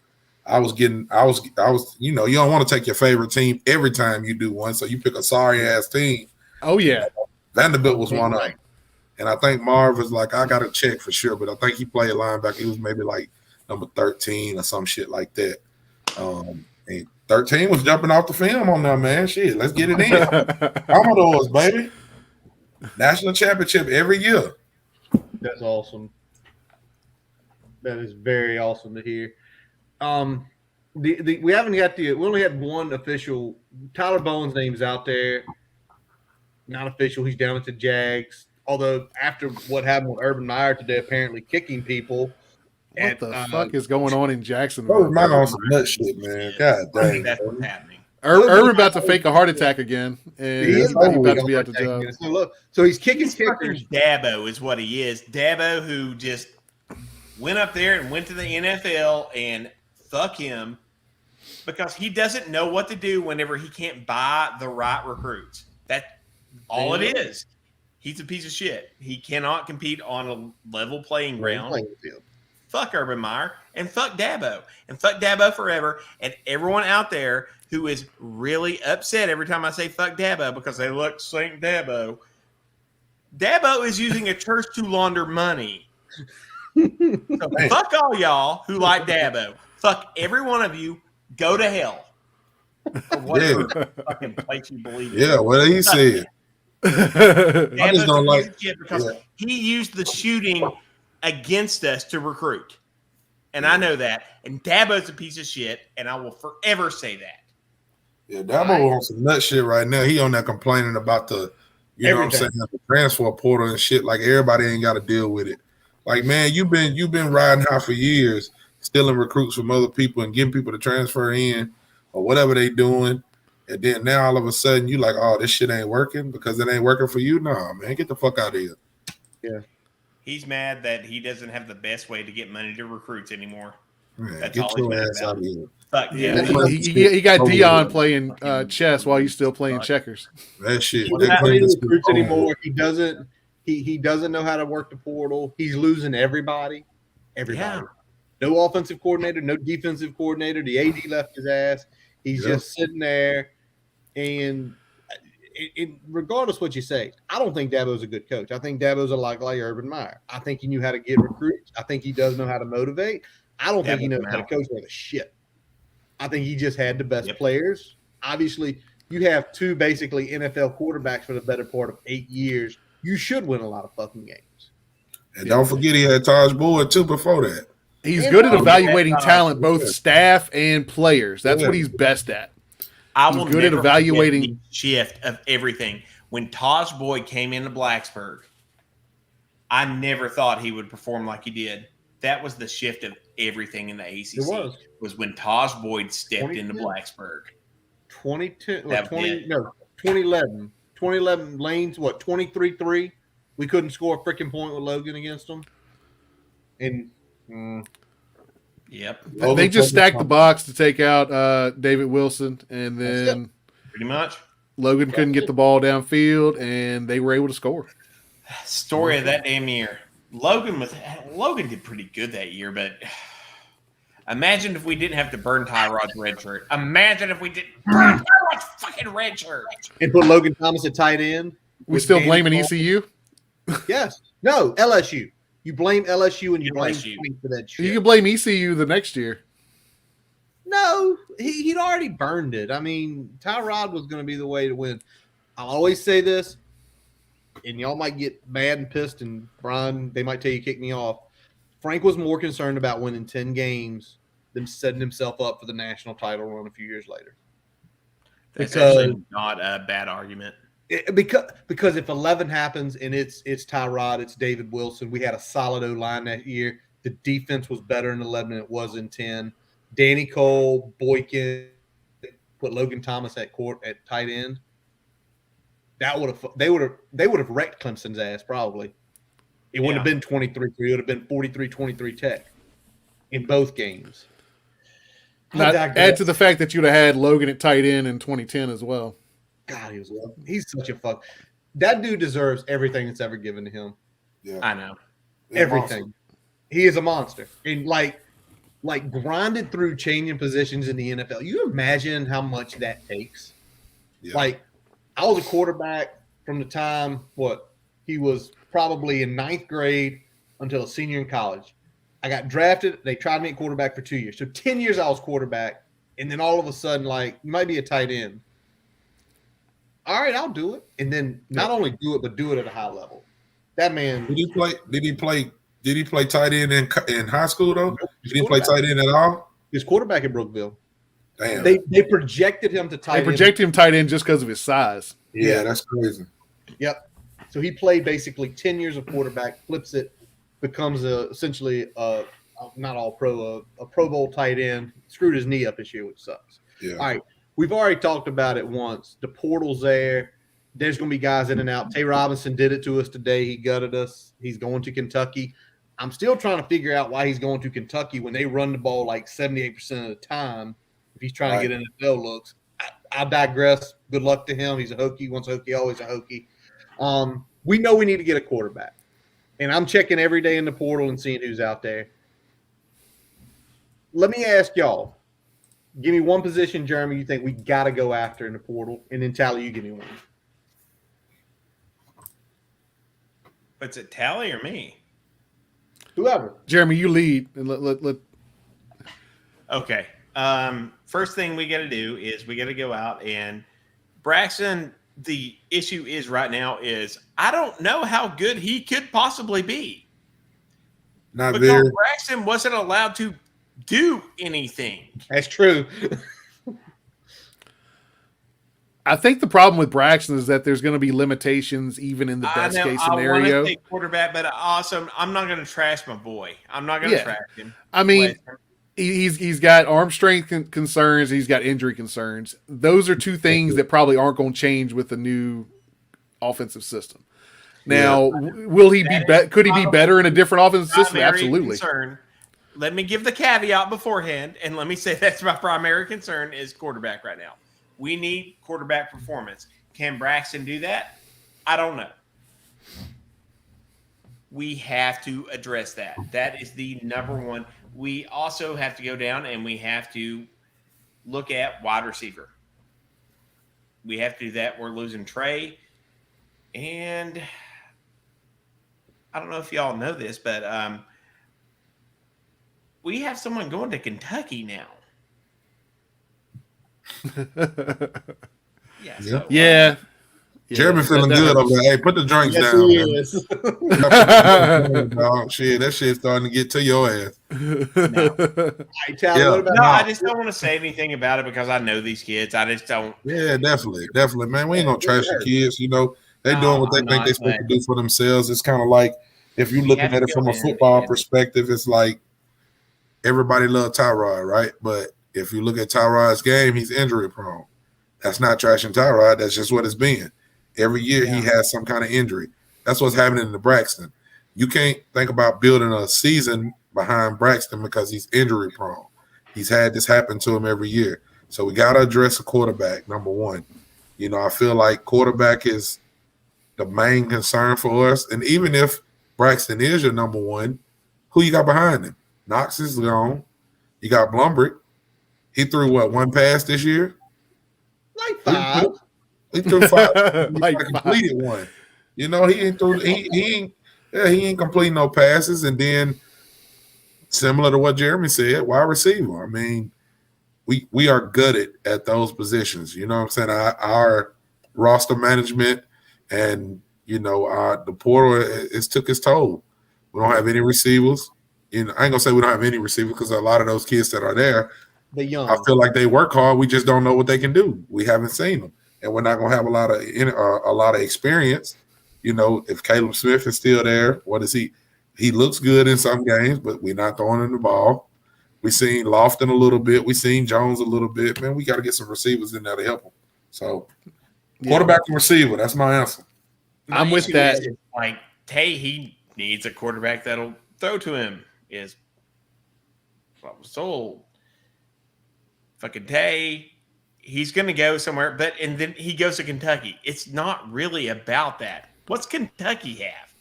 I was, you don't want to take your favorite team every time you do one. So you pick a sorry ass team. Oh, yeah. Vanderbilt was one of them. And I think Marv was like, I got to check for sure, but I think he played linebacker. He was maybe like number 13 or some shit like that. And 13 was jumping off the film on them, man. Shit, let's get it in. Commodores, baby. National championship every year. That's awesome. That is very awesome to hear. We haven't got we only had one official. Tyler Bowen's name's out there. Not official. He's down at the Jags. Although after what happened with Urban Meyer today, apparently kicking people. What the fuck is going on in Jacksonville? Urban Meyer on some nut shit, man. God dang. That's what's happening. Urban about to fake a heart attack again, and he's about to be out the job. So he's kicking kickers. Dabo is what he is. Dabo who just went up there and went to the NFL, and fuck him because he doesn't know what to do whenever he can't buy the right recruits. That's all it is. He's a piece of shit. He cannot compete on a level playing ground. Fuck Urban Meyer and fuck Dabo and fuck Dabo forever. And everyone out there who is really upset every time I say fuck Dabo because they look Saint Dabo. Dabo is using a church to launder money. So fuck all y'all who like Dabo. Fuck every one of you. Go to hell. For whatever fucking place you believe in. Yeah, what he said. I just don't like because he used the shooting against us to recruit. And I know that. And Dabo's a piece of shit, and I will forever say that. Yeah, Dabo on some nut shit right now. He on there complaining about the, know what I'm saying, the transfer portal and shit. Like everybody ain't got to deal with it. Like, man, you've been riding high for years, stealing recruits from other people and getting people to transfer in or whatever they doing. And then now all of a sudden you like, oh, this shit ain't working because it ain't working for you. No, man, get the fuck out of here. Yeah. He's mad that he doesn't have the best way to get money to recruits anymore. Man, that's get your ass out of here. Fuck yeah. He got Dion playing chess while he's still playing checkers. That shit. He's not playing recruits anymore. He doesn't know how to work the portal. He's losing everybody. Yeah. No offensive coordinator, no defensive coordinator. The AD left his ass. He's just sitting there. And regardless what you say, I don't think Dabo's a good coach. I think Dabo's a lot like Urban Meyer. I think he knew how to get recruits. I think he does know how to motivate. I don't think he knows how to coach with a shit. I think he just had the best players. Obviously, you have two basically NFL quarterbacks for the better part of 8 years. You should win a lot of fucking games. And don't forget he had Taj Boyd too before that. He's good at evaluating talent, both staff and players. That's what he's best at. I will good at evaluating the shift of everything. When Taj Boyd came into Blacksburg, I never thought he would perform like he did. That was the shift of everything in the ACC. It was when Taj Boyd stepped into Blacksburg. 2011. 2011 Lanes, 23-3? We couldn't score a freaking point with Logan against them. And they just stacked the box to take out David Wilson, and then pretty much Logan couldn't get the ball downfield, and they were able to score. Story of that damn year. Logan did pretty good that year, but imagine if we didn't have to burn Tyrod's red shirt. Imagine if we didn't burn Tyrod's fucking red shirt and put Logan Thomas at tight end. We still blaming ECU? Yes. No, LSU. You blame LSU and you blame Frank for that shit. You can blame ECU the next year. No, he'd already burned it. I mean, Tyrod was going to be the way to win. I'll always say this, and y'all might get mad and pissed, and Brian, they might tell you kick me off. Frank was more concerned about winning 10 games than setting himself up for the national title run a few years later. That's actually not a bad argument. Because if 11 happens and it's Tyrod, it's David Wilson. We had a solid O-line that year. The defense was better in 11 than it was in 10. Danny Cole, Boykin, put Logan Thomas at tight end. They would have wrecked Clemson's ass probably. It wouldn't have been 23-3. It would have been 43-23 Tech in both games. Add to the fact that you'd have had Logan at tight end in 2010 as well. God, he's such a fuck. That dude deserves everything that's ever given to him. Yeah, I know everything. He is a monster, and like grinded through changing positions in the NFL. You imagine how much that takes. Yeah. Like, I was a quarterback from the time he was probably in 9th grade until a senior in college. I got drafted. They tried me at quarterback for 2 years. So 10 years I was quarterback, and then all of a sudden, like, you might be a tight end. All right, I'll do it. And then not only do it, but do it at a high level. That man. Did he play tight end in high school though? Did he play tight end at all? He was quarterback at Brookville. Damn. They projected him to tight end. They projected him tight end just because of his size. Yeah, that's crazy. Yep. So he played basically 10 years of quarterback, flips it, becomes essentially not all pro, a Pro Bowl tight end. Screwed his knee up this year, which sucks. Yeah. All right. We've already talked about it once. The portal's there. There's going to be guys in and out. Tay Robinson did it to us today. He gutted us. He's going to Kentucky. I'm still trying to figure out why he's going to Kentucky when they run the ball like 78% of the time. If he's trying to get NFL looks, I digress. Good luck to him. He's a Hokie. Once a Hokie, always a Hokie. We know we need to get a quarterback. And I'm checking every day in the portal and seeing who's out there. Let me ask y'all. Give me one position, Jeremy, you think we got to go after in the portal. And then, Talley, you give me one. What's it, Talley or me? Whoever. Jeremy, you lead. And let. Okay. First thing we got to do is we got to go out and Braxton. The issue is right now is I don't know how good he could possibly be. Because Braxton wasn't allowed to do anything. That's true. I think the problem with Braxton is that there's going to be limitations even in the best case scenario. I want to say quarterback, but also I'm not going to trash my boy. I'm not going to trash him. I mean, he's got arm strength concerns. He's got injury concerns. Those are two things that probably aren't going to change with the new offensive system. Now, will he be? Could he be better in a different offensive system? Absolutely. Concern. Let me give the caveat beforehand, and let me say that's my primary concern is quarterback right now. We need quarterback performance. Can Braxton do that? I don't know. We have to address that. That is the number one. We also have to go down and we have to look at wide receiver. we have to do that. We're losing Trey. And I don't know if y'all know this, but we have someone going to Kentucky now. Yeah. So, Yeah. Jeremy feeling that good hurts. over there. Hey, put the drinks Yes, down, he man. is. Dog. Shit, that shit's starting to get to your ass. Hey, Talley, Yeah. what about no, I just don't want to say anything about it because I know these kids. I just don't. Yeah, definitely, man. We ain't gonna trash the kids. You know, they doing what they I'm think not, they're supposed to but do for themselves. It's kind of like if you're we looking have at to it from go a in football and- perspective, it's like everybody loves Tyrod, right? But if you look at Tyrod's game, he's injury prone. That's not trashing Tyrod. That's just what it's been. Every year he has some kind of injury. That's what's happening to Braxton. You can't think about building a season behind Braxton because he's injury prone. He's had this happen to him every year. So we got to address a quarterback, number one. You know, I feel like quarterback is the main concern for us. And even if Braxton is your number one, who you got behind him? Knox is gone. You got Blumbrick. He threw what, one pass this year? like 5? He threw 5. Like He completed one. You know, he ain't threw. He ain't completing no passes. And then, similar to what Jeremy said, wide receiver. I mean, we are gutted at those positions. You know what I'm saying? Our roster management and the portal is took its toll. We don't have any receivers. I ain't gonna say we don't have any receivers because a lot of those kids that are there, The young. I feel like they work hard. We just don't know what they can do. We haven't seen them, and we're not gonna have a lot of experience. You know, if Caleb Smith is still there, what is he? He looks good in some games, but we're not throwing him the ball. We seen Lofton a little bit. We seen Jones a little bit. Man, we got to get some receivers in there to help them. So, quarterback and receiver. That's my answer. I'm with that. Like Tay, he needs a quarterback that'll throw to him. Is what I was told. Fucking Tay, he's going to go somewhere, and then he goes to Kentucky. It's not really about that. What's Kentucky have?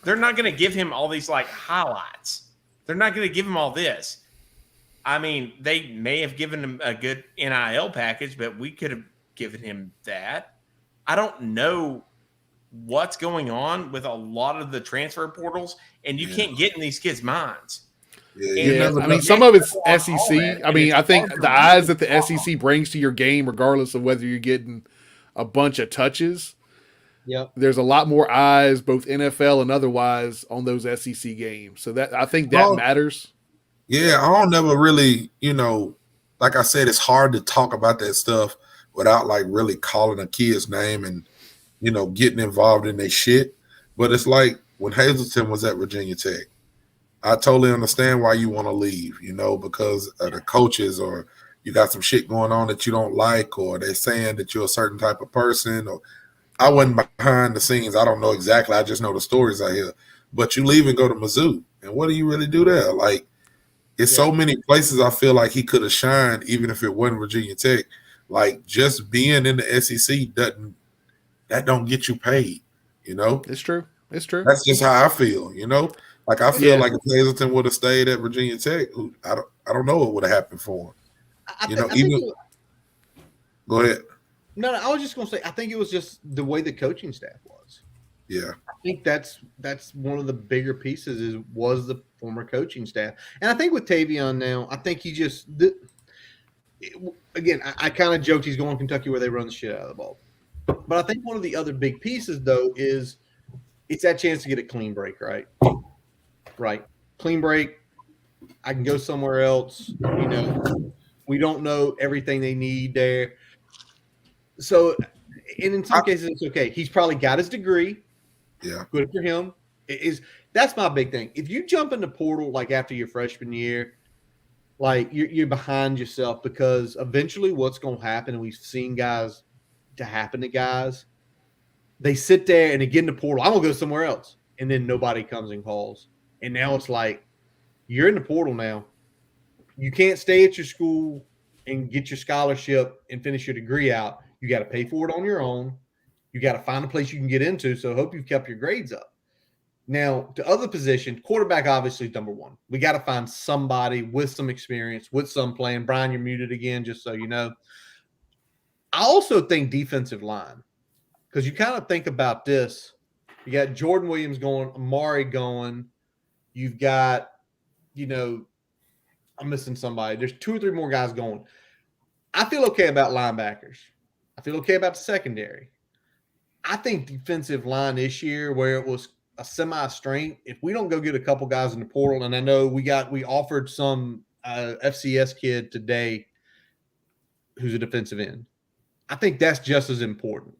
They're not going to give him all these like highlights. They're not going to give him all this. I mean, they may have given him a good NIL package, but we could have given him that. I don't know what's going on with a lot of the transfer portals, and you can't get in these kids' minds. Yeah, I mean, some of it's SEC. I mean, I think the eyes that the SEC brings to your game, regardless of whether you're getting a bunch of touches, there's a lot more eyes, both NFL and otherwise, on those SEC games. So that I think that matters. Yeah, I don't never really, like I said, it's hard to talk about that stuff without like really calling a kid's name and, getting involved in their shit. But it's like when Hazleton was at Virginia Tech, I totally understand why you want to leave, because of the coaches or you got some shit going on that you don't like, or they're saying that you're a certain type of person. Or I wasn't behind the scenes. I don't know exactly. I just know the stories I hear. But you leave and go to Mizzou. And what do you really do there? Like, it's so many places I feel like he could have shined, even if it wasn't Virginia Tech. Like, just being in the SEC don't get you paid, It's true. It's true. That's just how I feel, Like, I feel like if Hazleton would have stayed at Virginia Tech, I don't know what would have happened for him. Go ahead. No, I was just going to say, I think it was just the way the coaching staff was. Yeah. I think that's one of the bigger pieces was the former coaching staff. And I think with Tavion now, I think he just again, I kind of joked he's going to Kentucky where they run the shit out of the ball. But I think one of the other big pieces, though, is it's that chance to get a clean break, right? Right. Clean break. I can go somewhere else. We don't know everything they need there. So, and in some cases, it's okay. He's probably got his degree. Yeah. Good for him. That's my big thing. If you jump in the portal like after your freshman year, like you're behind yourself, because eventually what's going to happen, and we've seen guys to happen to guys, they sit there and they get in the portal. I'm going to go somewhere else. And then nobody comes and calls. And now it's like, you're in the portal now. You can't stay at your school and get your scholarship and finish your degree out. You got to pay for it on your own. You got to find a place you can get into. So hope you've kept your grades up. Now, to other positions, quarterback obviously is number one. We got to find somebody with some experience, with some plan. Brian, you're muted again, just so you know. I also think defensive line, because you kind of think about this. You got Jordan Williams going, Amari going. You've got, I'm missing somebody. There's 2 or 3 more guys going. I feel okay about linebackers. I feel okay about the secondary. I think defensive line this year, where it was a semi-strength, if we don't go get a couple guys in the portal, and I know we offered some FCS kid today who's a defensive end. I think that's just as important.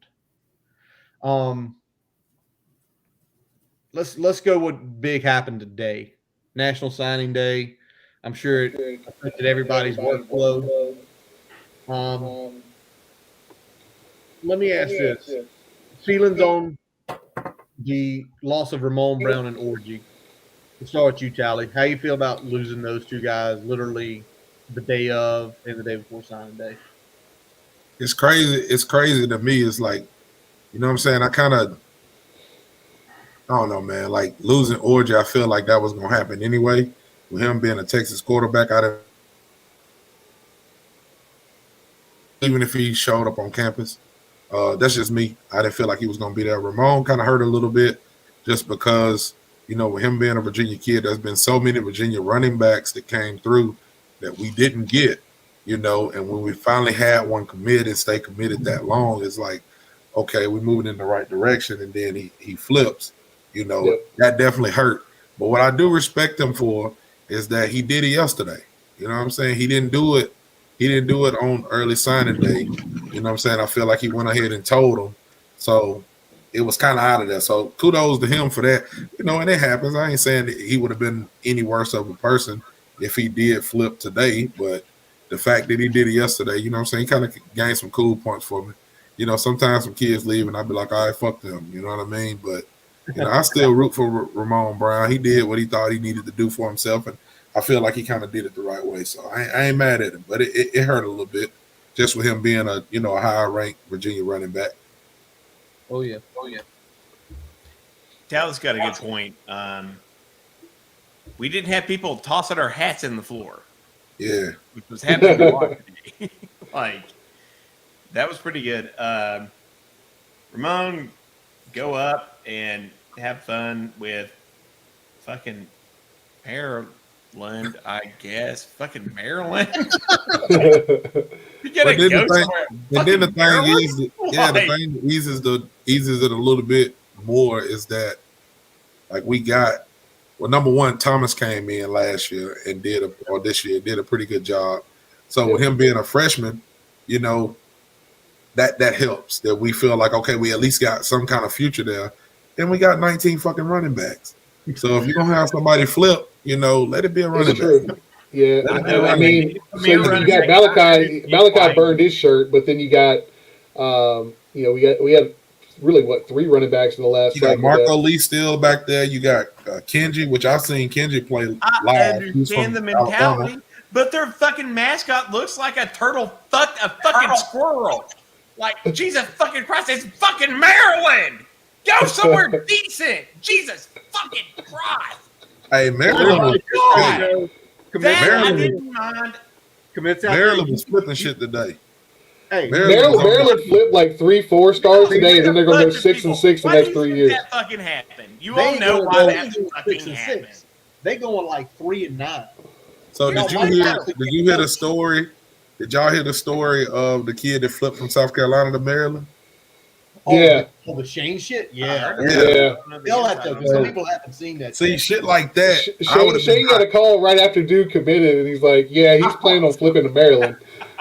Let's go what big happened today. National Signing Day. I'm sure it affected everybody's workflow. Let me ask this. Feelings on the loss of Ramon Brown and Orgy. We'll start with you, Talley. How you feel about losing those 2 guys literally the day of and the day before signing day? It's crazy. It's crazy to me. It's like, you know what I'm saying? I don't know, man. Like losing Orgy, I feel like that was going to happen anyway. With him being a Texas quarterback, even if he showed up on campus. That's just me. I didn't feel like he was going to be there. Ramon kind of hurt a little bit just because, with him being a Virginia kid, there's been so many Virginia running backs that came through that we didn't get, and when we finally had one commit and stay committed that long, it's like, okay, we're moving in the right direction, and then he flips, That definitely hurt. But what I do respect him for is that he did it yesterday. You know what I'm saying? He didn't do it on early signing day. You know what I'm saying? I feel like he went ahead and told him. So it was kind of out of there. So kudos to him for that. And it happens. I ain't saying that he would have been any worse of a person if he did flip today, but the fact that he did it yesterday, you know what I'm saying? He kind of gained some cool points for me. Sometimes some kids leave and I'd be like, all right, fuck them. You know what I mean? But, I still root for Ramon Brown. He did what he thought he needed to do for himself, and I feel like he kind of did it the right way. So I ain't mad at him, but it hurt a little bit just with him being a higher ranked Virginia running back. Oh yeah. Dallas got a good point. We didn't have people tossing our hats in the floor. Yeah, which was happening a lot today. Like that was pretty good. Ramon, go up and have fun with fucking Maryland, I guess. Fucking Maryland. You gotta go somewhere. And then the thing is, the thing that eases it a little bit more is that, like, we got, number one, Thomas came in last year and did a pretty good job. So with him being a freshman, that helps, that we feel like, okay, we at least got some kind of future there. And we got 19 fucking running backs. So if you're gonna have somebody flip, let it be a running back. Yeah, I mean, so you got Malachi. Malachi burned his shirt, but then you got, we had really 3 running backs in the last. You got Marco Lee still back there. You got Kenji, which I've seen Kenji play live. I understand the mentality, but their fucking mascot looks like a turtle, a fucking squirrel. Like, Jesus fucking Christ, it's fucking Maryland. Go somewhere decent. Jesus fucking Christ. Hey, Maryland was flipping shit today. Hey, Maryland flipped like 3-4 stars today, and then they're going to go 6-6 the next 3 years. That fucking happened. You all know why that fucking happened. They going like 3-9. So did you hear the story? Did y'all hear the story of the kid that flipped from South Carolina to Maryland? Yeah. Oh, the Shane shit? Yeah. Some people haven't seen that. See, shit like that. Shane got a call right after Duke committed, and he's like, yeah, he's planning on flipping to Maryland.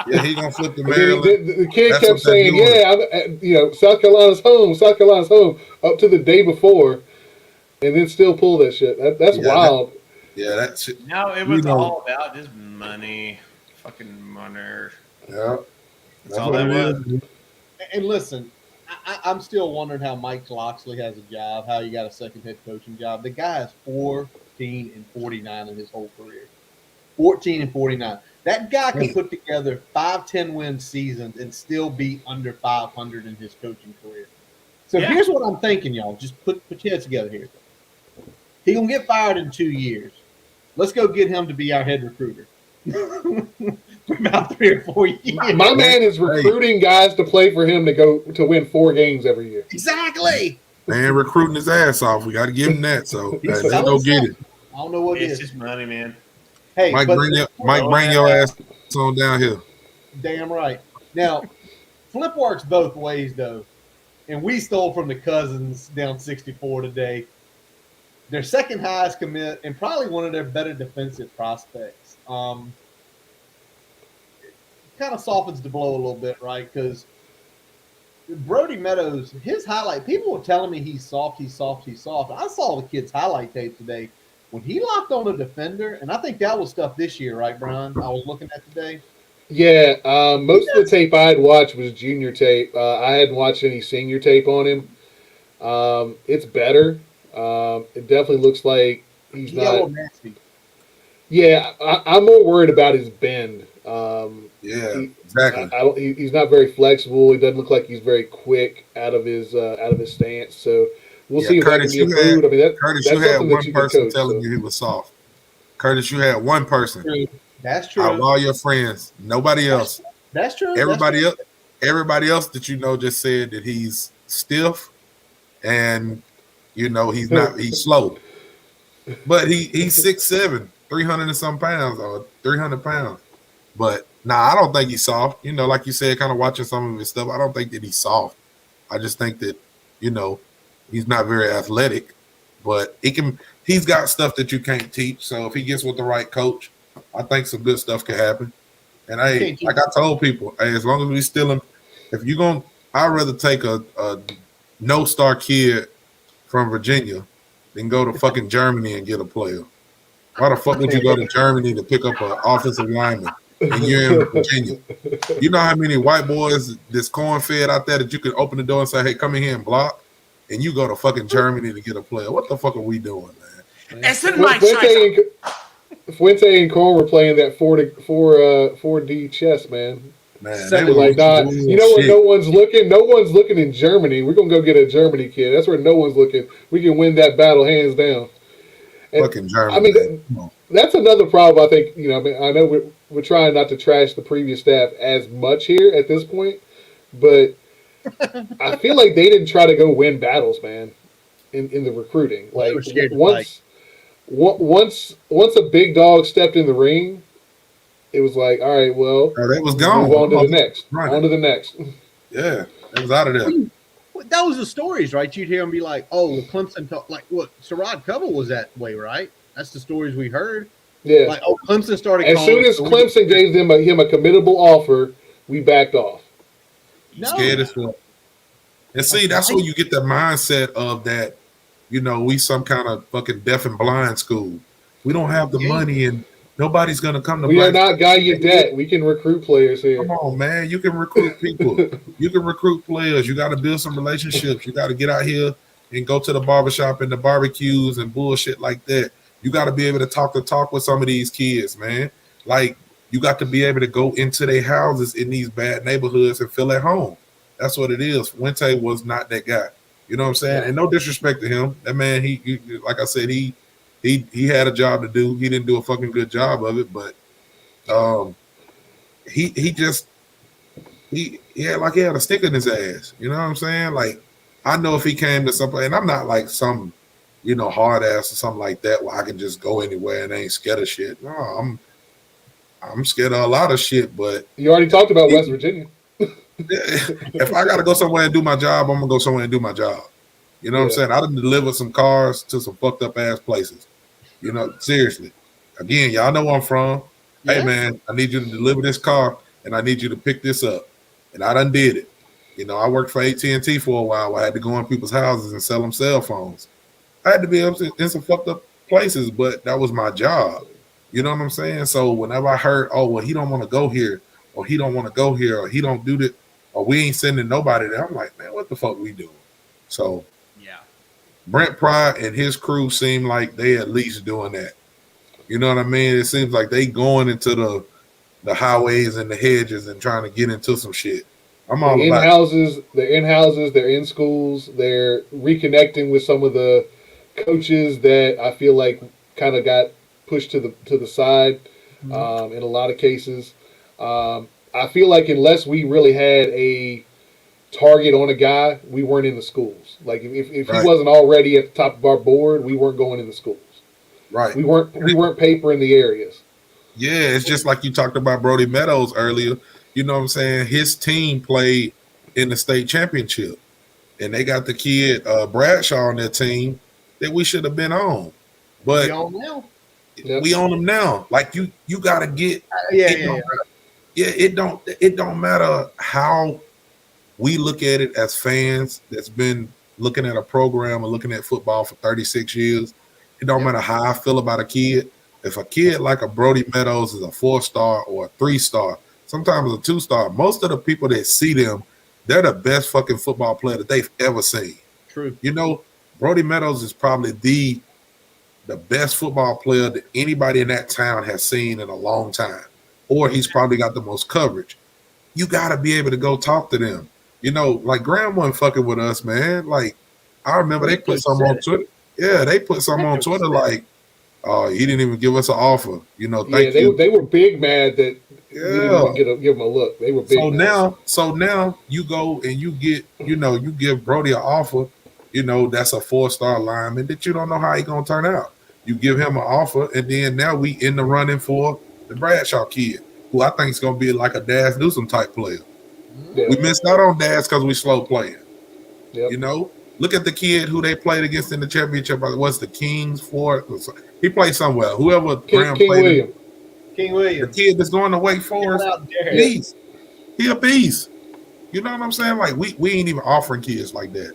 Yeah, he's going to flip to Maryland. The kid kept saying, South Carolina's home, up to the day before, and then still pull that shit. That's wild. That shit. No, it was all about just money. Fucking money. Yeah. That's all that was. And listen, I'm still wondering how Mike Loxley has a job, how he got a second head coaching job. The guy is 14-49 in his whole career. 14-49. That guy can put together 5-10 win seasons and still be under 500 in his coaching career. So here's what I'm thinking, y'all. Just put your heads together here. He gonna get fired in 2 years. Let's go get him to be our head recruiter. for about 3 or 4 years. My man is recruiting guys to play for him to win 4 games every year. Exactly. Man, recruiting his ass off. We got to give him that. So He's let's go get it. I don't know what it It's is. just money, man. Hey, Mike, but bring your ass on down here. damn right. Now, flip works both ways though, and we stole from the Cousins down 64 today. Their second highest commit and probably one of their better defensive prospects. Kind of softens the blow a little bit, right? Because Brody Meadows, his highlight, people were telling me he's soft. I saw the kid's highlight tape today when he locked on a defender, and I think that was stuff this year, right, Brian? I was looking at today. Yeah, most of the tape I had watched was junior tape. I hadn't watched any senior tape on him. It's better. It definitely looks like he's Got a little not. nasty. Yeah, I'm more worried about his bend. Exactly. He's not very flexible. He doesn't look like he's very quick out of his stance. So we'll see if that can be improved. I mean, Curtis, that's you had something one that you can person coach. telling you he was soft. Curtis, you had one person. True. That's true. Out of all your friends, nobody else. That's true. Everybody else that you know just said that he's stiff, and he's not. He's slow, but he's 6'7", 300 and some pounds, or 300 pounds. But I don't think he's soft. Like you said, kind of watching some of his stuff, I don't think that he's soft. I just think that he's not very athletic, but he's got stuff that you can't teach. So if he gets with the right coach, I think some good stuff can happen. And like I told people, as long as we still him, I'd rather take a no-star kid from Virginia than go to fucking Germany and get a player. Why the fuck would you go to Germany to pick up an offensive lineman and you're in Virginia? You know how many white boys that's corn-fed out there that you can open the door and say, hey, come in here and block, and you go to fucking Germany to get a player? What the fuck are we doing, man? Es in my scheiße. Fuente and Corn were playing that 4D chess, man. Man, They were like, nah, you know where no one's looking? No one's looking in Germany. We're going to go get a Germany kid. That's where no one's looking. We can win that battle hands down. And, fucking Germany. I mean, that's another problem, I think. I know we're trying not to trash the previous staff as much here at this point, but I feel like they didn't try to go win battles, man, in the recruiting. Like, once a big dog stepped in the ring, it was like, all right, well, that was gone. Move on to the next. Right. On to the next. Yeah, it was out of there. That was the stories, right? You'd hear them be like, "Oh, well, Clemson like what? Sherrod Covell was that way, right?" That's the stories we heard. Yeah, like Clemson started. As soon as Clemson gave him a committable offer, we backed off. Scared as fuck. And see, that's where you get the mindset of that. We some kind of fucking deaf and blind school. We don't have the money, and nobody's gonna come to. We are not Gallaudet. We can recruit players here. Come on, man. You can recruit people. You can recruit players. You got to build some relationships. You got to get out here and go to the barbershop and the barbecues and bullshit like that. You got to be able to talk with some of these kids, man. Like, you got to be able to go into their houses in these bad neighborhoods and feel at home. That's what it is. Fuente was not that guy. You know what I'm saying? And no disrespect to him. That man, he like I said, he had a job to do. He didn't do a fucking good job of it, but he had a stick in his ass. You know what I'm saying? Like, I know if he came to something, and I'm not like some, hard ass or something like that where I can just go anywhere and ain't scared of shit. No, I'm scared of a lot of shit, but you already talked about West Virginia. If I gotta go somewhere and do my job, I'm gonna go somewhere and do my job. You know what I'm saying? I done delivered some cars to some fucked up ass places. Seriously. Again, y'all know where I'm from. Yeah. Hey man, I need you to deliver this car and I need you to pick this up. And I done did it. I worked for AT&T for a while. I had to go in people's houses and sell them cell phones. I had to be in some fucked up places, but that was my job. You know what I'm saying? So whenever I heard, oh, well, he don't want to go here, or he don't want to go here, or he don't do that, or we ain't sending nobody there, I'm like, man, what the fuck we doing? So yeah, Brent Pry and his crew seem like they at least doing that. You know what I mean? It seems like they going into the highways and the hedges and trying to get into some shit. I'm all about houses. They're in houses. They're in schools. They're reconnecting with some of the coaches that I feel like kind of got pushed to the side in a lot of cases. I feel like unless we really had a target on a guy, we weren't in the schools. Like if he Right. wasn't already at the top of our board, we weren't going in the schools. Right. We weren't papering the areas. Yeah, it's just like you talked about Brody Meadows earlier. You know what I'm saying? His team played in the state championship, and they got the kid Bradshaw on their team that we should have been on, but You on now? Yep. we on them now. Like you got to get. Yeah. It don't matter how we look at it as fans that's been looking at a program and looking at football for 36 years. It don't matter how I feel about a kid. If a kid like a Brody Meadows is a 4-star or a 3-star, sometimes a 2-star, most of the people that see them, they're the best fucking football player that they've ever seen. True. You know, Brody Meadows is probably the best football player that anybody in that town has seen in a long time, or he's probably got the most coverage. You got to be able to go talk to them. You know, like Graham wasn't fucking with us, man. Like, I remember they put something on Twitter. Yeah, they put something on Twitter like, "Oh, he didn't even give us an offer." You know, thank you. They were big mad that we didn't even give him a look. They were big. So now you go and you get, you give Brody an offer. You know, that's a 4-star lineman that you don't know how he's gonna turn out. You give him an offer, and then now we in the running for the Bradshaw kid, who I think is gonna be like a Daz Newsome type player. Yeah. We missed out on Daz because we slow playing. Yep. You know, look at the kid who they played against in the championship. What's the Kings for? He played somewhere. Whoever Graham King played. William. King The William. kid that's going to Wake Forest. Beast. He a beast. You know what I'm saying? Like we ain't even offering kids like that.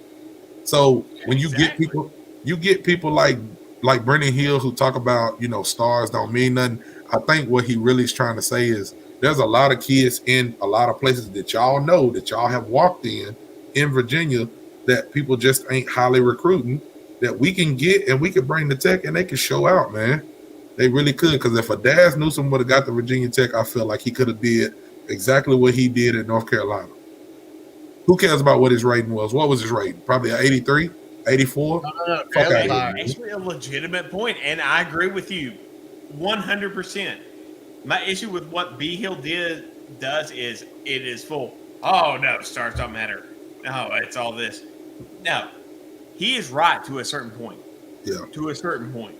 So when you get people like Brennan Hill who talk about, stars don't mean nothing. I think what he really is trying to say is there's a lot of kids in a lot of places that y'all know that y'all have walked in Virginia that people just ain't highly recruiting that we can get and we can bring the Tech and they can show out, man. They really could, because if a Daz Newsome would have got the Virginia Tech, I feel like he could have did exactly what he did at North Carolina. Who cares about what his rating was? What was his rating? Probably an 83, 84? No. Fuck out of here. Actually, a legitimate point, and I agree with you 100%. My issue with what B Hill does is it is full. Oh, no, stars don't matter. No, it's all this. No, he is right to a certain point. Yeah. To a certain point.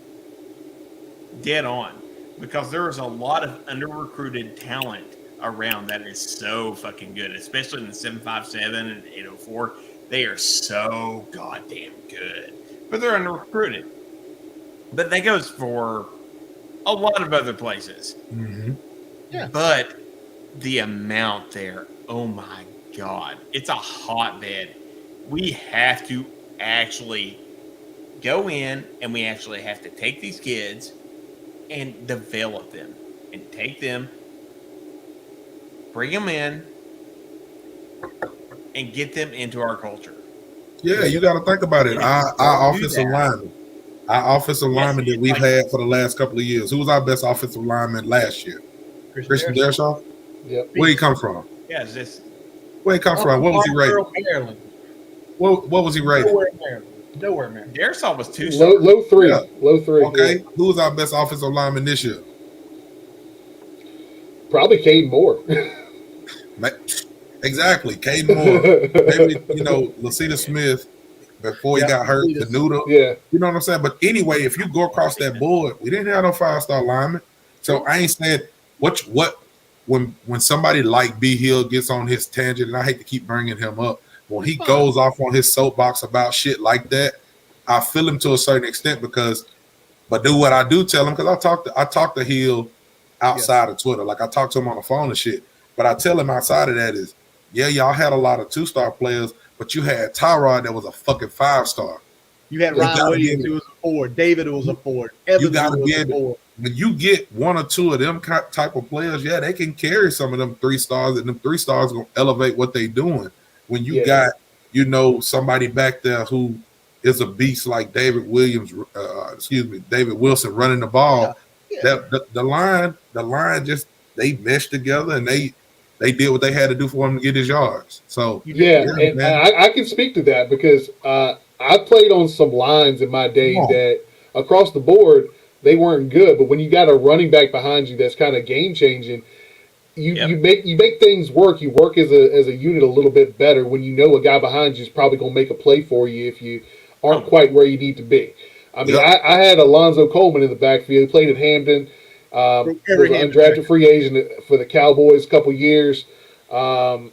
Dead on. Because there is a lot of under-recruited talent around that is so fucking good, especially in the 757 and 804. They are so goddamn good. But they're under-recruited. But that goes for a lot of other places. Mm-hmm. Yeah. But the amount there, oh my God. It's a hotbed. We have to actually go in and we actually have to take these kids and develop them and take them, bring them in, and get them into our culture. Yeah, you got to think about it. Our offensive lineman, that we've had for the last couple of years. Who was our best offensive lineman last year? Christian Dershaw? Yep. Where he come from? Yeah, it's just Where he come from? What was he rated? Maryland. What was he rated? Nowhere, Maryland. Dershaw was 2-star. Low three. Yeah. Low three. Okay. Yeah. Who was our best offensive lineman this year? Probably Caden Moore. Exactly. Caden Moore. Maybe, Lasita Smith before he got hurt, the noodle. Yeah. You know what I'm saying? But anyway, if you go across that board, we didn't have no 5-star lineman. So I ain't saying when somebody like B Hill gets on his tangent, and I hate to keep bringing him up, when he goes off on his soapbox about shit like that, I feel him to a certain extent but do what I do tell him, because I talk to Hill outside of Twitter. Like I talk to him on the phone and shit. But I tell him outside of that is, yeah, y'all had a lot of 2-star players, but you had Tyrod that was a fucking 5-star. You had Ryan Williams who was a 4, David who was a 4, Evans You got to who be was a able. 4. When you get 1 or 2 of them type of players, yeah, they can carry some of them 3 stars, and them 3 stars gonna elevate what they doing. When you got, somebody back there who is a beast like David Wilson running the ball. Yeah. That the line just they meshed together and they did what they had to do for him to get his yards. So and I can speak to that because I played on some lines in my day that across the board they weren't good, but when you got a running back behind you that's kind of game changing, you make things work. You work as a unit a little bit better when you know a guy behind you is probably going to make a play for you if you aren't quite where you need to be. I mean, I had Alonzo Coleman in the backfield. He played at Hampden. Was an undrafted free agent for the Cowboys a couple years. I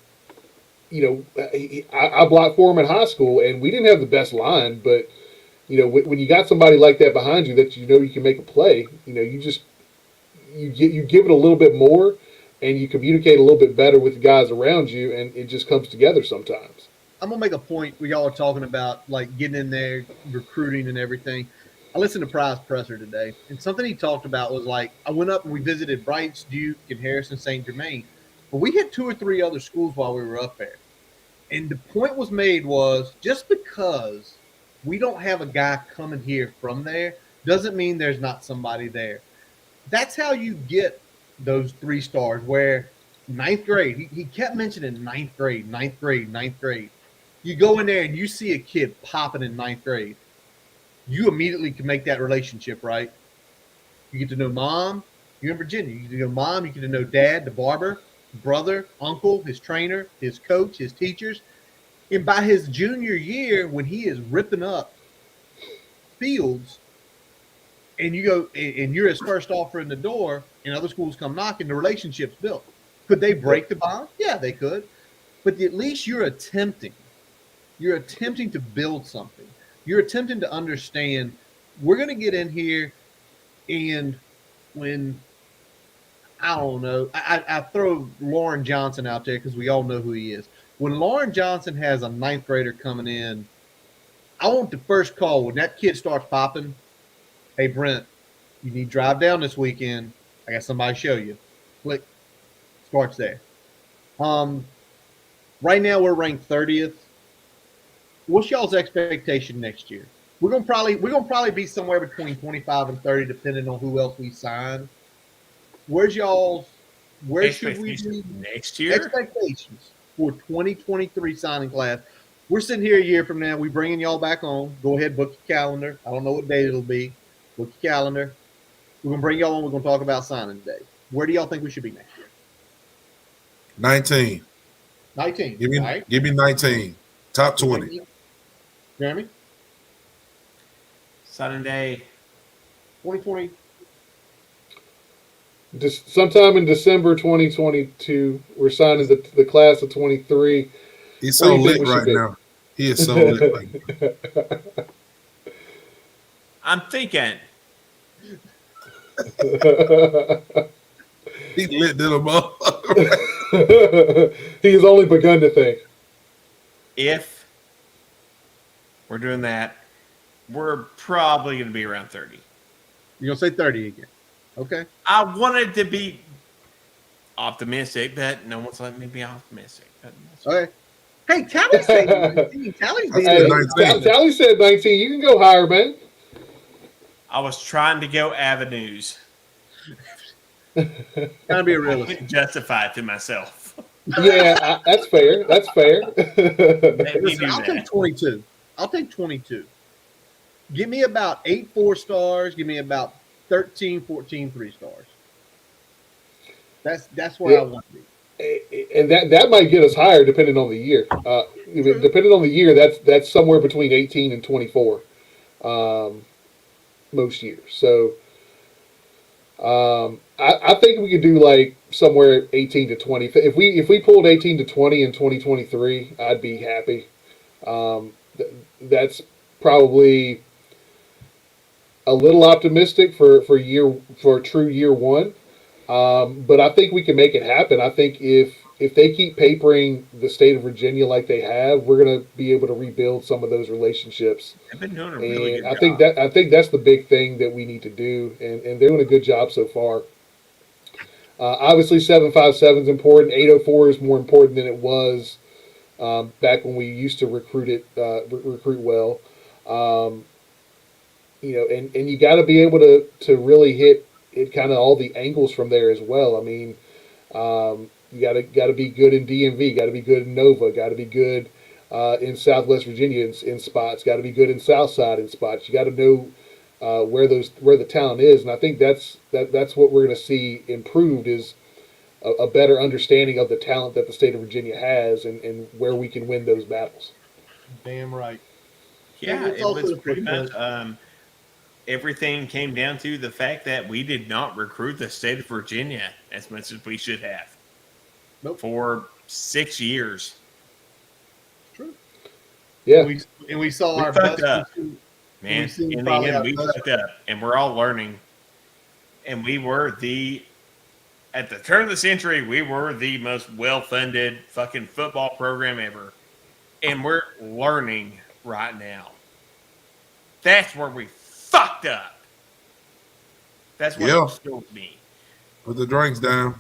blocked for him in high school, and we didn't have the best line, but when you got somebody like that behind you that you can make a play, you give it a little bit more, and you communicate a little bit better with the guys around you, and it just comes together sometimes. I'm gonna make a point where y'all are talking about like getting in there, recruiting and everything. I listened to Pry's presser today, and something he talked about was like, I went up and we visited Brights, Duke, and Harrison St. Germain, but we hit 2 or 3 other schools while we were up there. And the point was made was just because we don't have a guy coming here from there doesn't mean there's not somebody there. That's how you get those 3 stars where 9th grade, he kept mentioning 9th grade. You go in there and you see a kid popping in 9th grade. You immediately can make that relationship, right? You get to know mom. You're in Virginia. You get to know mom. You get to know dad, the barber, brother, uncle, his trainer, his coach, his teachers. And by his junior year, when he is ripping up fields, and you go and you're his first offer in the door, and other schools come knocking, the relationship's built. Could they break the bond? Yeah, they could. But at least you're attempting. You're attempting to build something. You're attempting to understand we're going to get in here, and when I don't know, I throw Lauren Johnson out there because we all know who he is. When Lauren Johnson has a 9th grader coming in, I want the first call when that kid starts popping. Hey, Brent, you need to drive down this weekend. I got somebody to show you. Click. Starts there. Right now we're ranked 30th. What's y'all's expectation next year? We're gonna probably be somewhere between 25 and 30, depending on who else we sign. Where should we be next year? Expectations for 2023 signing class. We're sitting here a year from now. We bringing y'all back on. Go ahead, book your calendar. I don't know what date it'll be. Book your calendar. We're gonna bring y'all on. We're gonna talk about signing day. Where do y'all think we should be next year? 19. 19. Give me 19. Top 20. Jeremy? Signing day. 2020. Sometime in December 2022, we're signing the class of 23. He's so lit right now. He is so lit right now. I'm thinking. He lit little motherfucker. He has only begun to think. If we're doing that, we're probably going to be around 30. You're going to say 30 again. Okay. I wanted to be optimistic, but no one's letting me be optimistic. Okay. Hey, Talley said 19. Talley said 19. You can go higher, man. I was trying to go avenues. Gotta be a realist. Justify it to myself. Yeah, that's fair. That's fair. Listen, I'll take 22. I'll take 22. Give me about 8 4-stars. Give me about 13, 14 3-stars. That's where I want to be. And that might get us higher depending on the year. Depending on the year, that's somewhere between 18 and 24 most years. So I think we could do like somewhere 18 to 20. If we pulled 18 to 20 in 2023, I'd be happy. That's probably a little optimistic for true year one. But I think we can make it happen. I think if they keep papering the state of Virginia like they have, we're going to be able to rebuild some of those relationships. They've been doing a really good job. I think that's the big thing that we need to do, and they're doing a good job so far. Obviously, 757 is important. 804 is more important than it was back when we used to recruit well. And you got to be able to really hit kind of all the angles from there as well. I mean, you got to be good in DMV, got to be good in Nova, got to be good in Southwest Virginia in spots, got to be good in Southside in spots. You got to know where the talent is, and I think that's what we're going to see improved is a better understanding of the talent that the state of Virginia has and where we can win those battles. Damn right. Yeah, It's it was also pretty much because everything came down to the fact that we did not recruit the state of Virginia as much as we should have. Nope. For 6 years. true. Yeah, We saw We our fucked best. up. We've Man, seen in the probably end, our we best. fucked up, and we're all learning. And we were at the turn of the century, we were the most well-funded fucking football program ever. And we're learning right now. That's where we fucked up. That's what Yeah. killed me. Put the drinks down.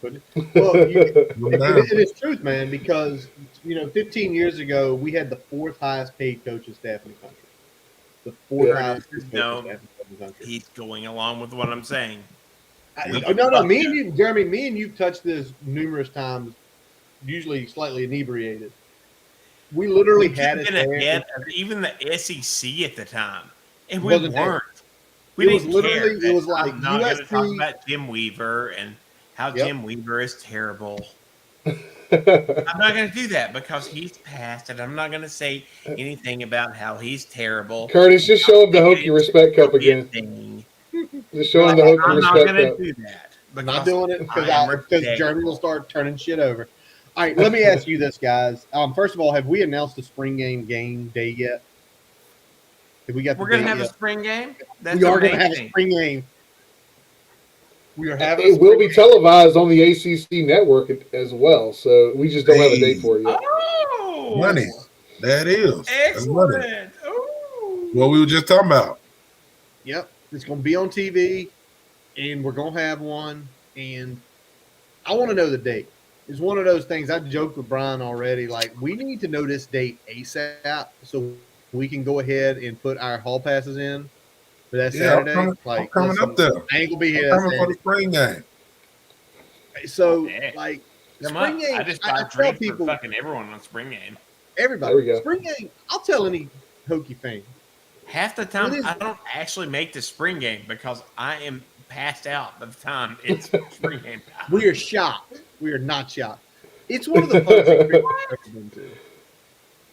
Well, Put them down. it is truth, man, because 15 years ago we had the fourth highest paid coaching staff in the country. The fourth Yeah. highest paid No. coaching staff in the country. He's going along with what I'm saying. No, me and you, Jeremy, me and you've touched this numerous times, usually slightly inebriated. We literally had it been there. ahead of even the SEC at the time, and we Wasn't there. weren't. We It was didn't literally- care. it was like I'm not going to USC talk about Jim Weaver and how Yep. Jim Weaver is terrible. I'm not going to do that because he's passed, and I'm not going to say anything about how he's terrible. Curtis, just show him the Hokie Respect Cup again. Just show him the Hokie I'm not Respect going to Cup. do that. I'm not doing it I am because Jeremy will start turning shit over. All right, let me ask you this, guys. First of all, have we announced the spring game day yet? Have we got? We're the going to date have a yet? spring game. That's We are going to amazing. have a spring game. We are having. It will be televised on the ACC network as well, so we just don't have a date for it yet. Oh, Money. That is. That's money. excellent. Ooh. What we were just talking about. Yep, it's going to be on TV, and we're going to have one. And I want to know the date. It's one of those things. I joked with Brian already. Like, we need to know this date ASAP so we can go ahead and put our hall passes in for that Saturday. I'm coming up there. I ain't gonna be here. I'm coming for the spring game. So, Yeah. like, Come spring on. game. I just I buy tell drinks people, for fucking everyone on spring game. everybody, There we go. spring game. I'll tell any Hokie fan. Half the time, What is- I don't actually make the spring game because I am passed out by the time it's spring game time. We are shocked. We are not shocked. It's one of the funnest things I've ever been to.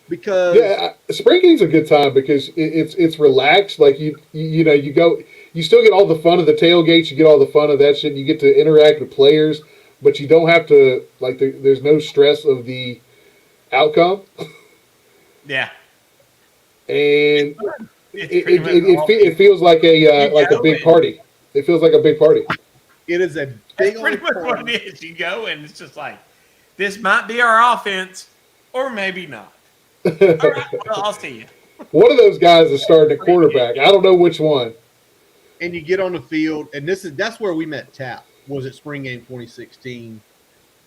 Because Spring game's a good time because it's relaxed. Like you go, you still get all the fun of the tailgates. You get all the fun of that shit. You get to interact with players, but you don't have to there's no stress of the outcome. Yeah. And It's pretty much all- it feels like a big party. It feels like a big party. it is a big That's pretty old much what party. it is. You go and it's just like, this might be our offense or maybe not. All right, well, I'll see you. One of those guys is starting at quarterback. I don't know which one. And you get on the field, and that's where we met Tap. Was at Spring Game 2016,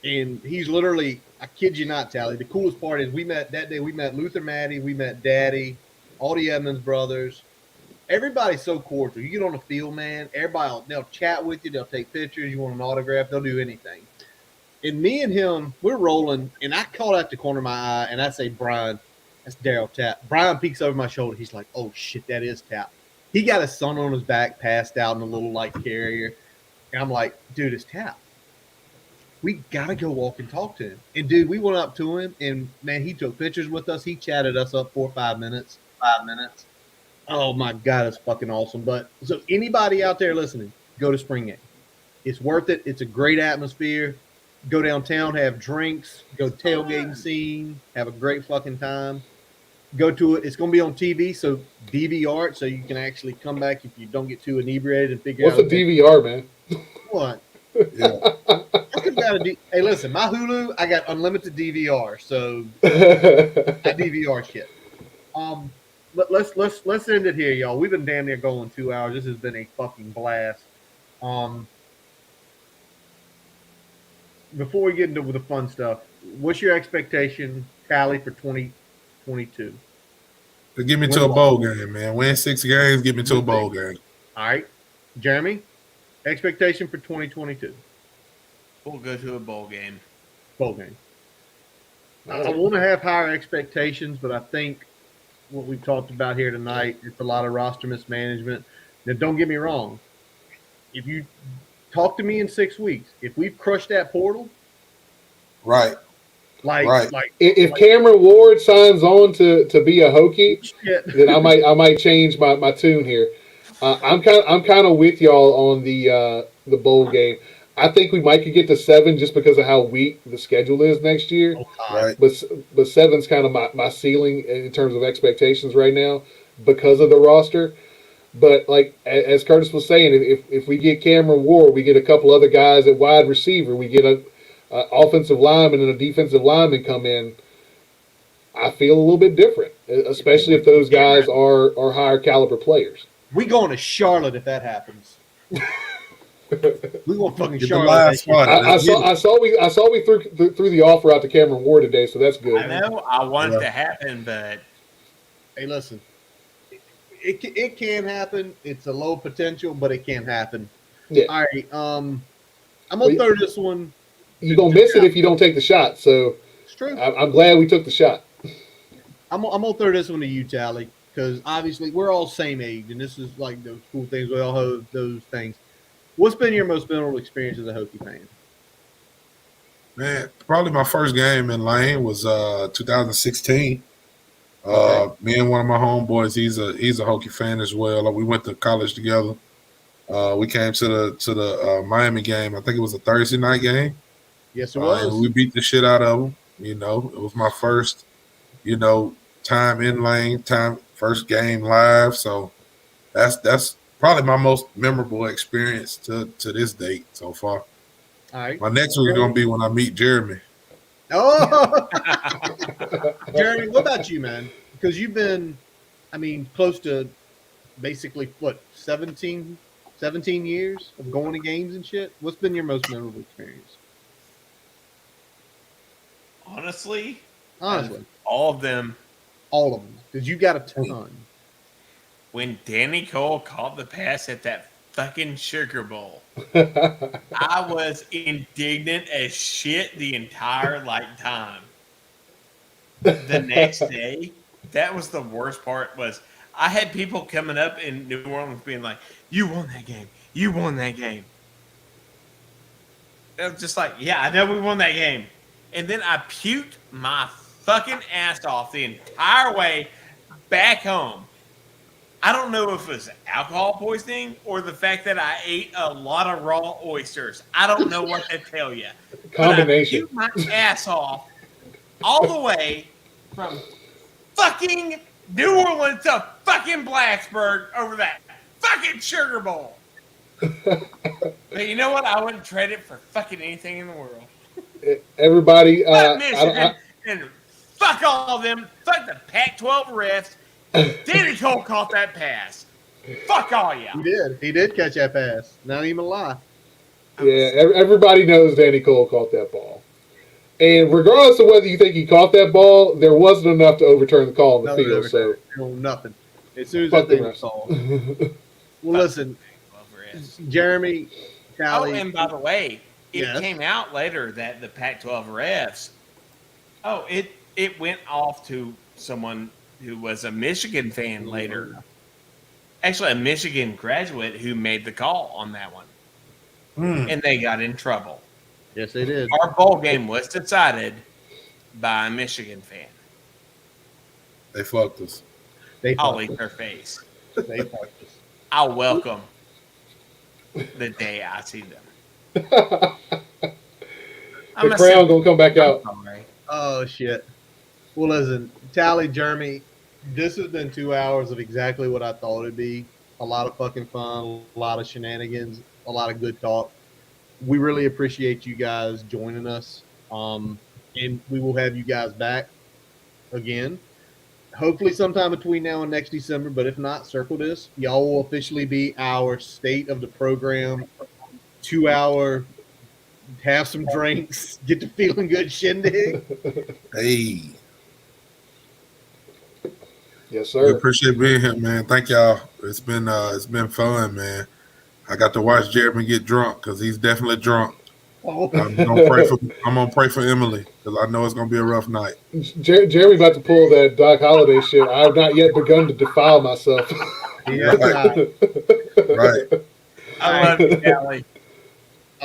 and he's literally, I kid you not, Tally. The coolest part is we met Luther Maddie, we met Daddy, all the Edmonds brothers. Everybody's so cordial. You get on the field, man. They'll chat with you. They'll take pictures. You want an autograph? They'll do anything. And me and him, we're rolling, and I caught out the corner of my eye, and I say, Brian, that's Daryl Tap. Brian peeks over my shoulder. He's like, oh, shit, that is Tap. He got his son on his back, passed out in a little light carrier. And I'm like, dude, it's Tap. We got to go walk and talk to him. And, dude, we went up to him, and, man, he took pictures with us. He chatted us up 4 or 5 minutes. 5 minutes. Oh, my God, it's fucking awesome. But so anybody out there listening, go to Spring Game. It's worth it. It's a great atmosphere. Go downtown, have drinks, go tailgating scene, have a great fucking time. Go to it. It's going to be on TV, so DVR it so you can actually come back if you don't get too inebriated and figure What's out. a DVR, man? What? Yeah. Hey, listen, my Hulu, I got unlimited DVR, so I DVR shit. Let's end it here, y'all. We've been damn near going 2 hours. This has been a fucking blast. Before we get into the fun stuff, what's your expectation, Tally, for 2022? To get me to a bowl game, man. Win 6 games, get me to a bowl game. All right. Jeremy, expectation for 2022? We'll go to a bowl game. Bowl game. I want to have higher expectations, but I think what we've talked about here tonight, it's a lot of roster mismanagement. Now, don't get me wrong. If you talk to me in 6 weeks. If we've crushed that portal, Right. like If Cameron Ward signs on to be a Hokie, shit. then I might change my tune here. I'm kind of with y'all on the bowl game. I think we might could get to 7 just because of how weak the schedule is next year. Right. But 7's kind of my ceiling in terms of expectations right now because of the roster. But like as Curtis was saying, if we get Cameron Ward, we get a couple other guys at wide receiver, we get a offensive lineman and a defensive lineman come in, I feel a little bit different, especially if those guys are higher caliber players. We going to Charlotte if that happens. We going fucking Get the Charlotte. last one. I saw we threw the offer out to Cameron Ward today, so that's good. I know I want it to happen, but Hey, listen. It can happen. It's a low potential, but it can happen. Yeah. All right. I'm gonna throw this one. You're gonna miss it if you don't take the shot. So It's true. I'm glad we took the shot. I'm gonna throw this one to you, Tally, because obviously we're all same age, and this is like those cool things. We all have those things. What's been your most memorable experience as a Hokie fan? Man, probably my first game in Lane was 2016. Me and one of my homeboys, he's a Hokie fan as well. Like, we went to college together. We came to the Miami game. I think it was a Thursday night game. Yes, it was. And we beat the shit out of them. It was my first, time in Lane, first game live. So that's probably my most memorable experience to this date so far. All right. My next one is going to be when I meet Jeremy. Oh, Jeremy, what about you, man? Because you've been, close to basically, 17 years of going to games and shit? What's been your most memorable experience? honestly, All of them. Because you got a ton. When Danny Cole caught the pass at that fucking Sugar Bowl, I was indignant as shit the entire time. The next day, that was the worst part. Was I had people coming up in New Orleans being like, "You won that game. You won that game." It was just like, "Yeah, I know we won that game," and then I puked my fucking ass off the entire way back home. I don't know if it was alcohol poisoning or the fact that I ate a lot of raw oysters. I don't know what to tell you. Combination. But I puked my ass off all the way from fucking New Orleans to fucking Blacksburg over that fucking Sugar Bowl. But you know what? I wouldn't trade it for fucking anything in the world. Everybody, Fuck Michigan and fuck all of them. Fuck the Pac-12 refs. Danny Cole caught that pass. Fuck all y'all. He did catch that pass. Not even a lie. Yeah, everybody knows Danny Cole caught that ball. And regardless of whether you think he caught that ball, there wasn't enough to overturn the call in the field. So nothing. As soon as that thing was called. Well, listen, Jeremy, Talley. Oh, and by the way, it came out later that the Pac-12 refs. Oh, it went off to someone who was a Michigan fan later. Actually, a Michigan graduate who made the call on that one. And they got in trouble. Yes, they did. Our bowl game was decided by a Michigan fan. They fucked us. I'll eat their face. They fucked us. I'll welcome the day I see them. the crown gonna come back out. Oh, shit. Well, listen, Talley, Jeremy, this has been 2 hours of exactly what I thought it'd be. A lot of fucking fun, a lot of shenanigans, a lot of good talk. We really appreciate you guys joining us. And we will have you guys back again. Hopefully sometime between now and next December, but if not, circle this. Y'all will officially be our state of the program 2 hour, have some drinks, get to feeling good shindig. Hey. Yes, We sir. appreciate being here, man. Thank y'all. It's been fun, man. I got to watch Jeremy get drunk because he's definitely drunk. Oh. I'm gonna pray for Emily because I know it's gonna be a rough night. Jeremy about to pull that Doc Holliday shit. I have not yet begun to defile myself. Yeah, Right. I love you, Talley.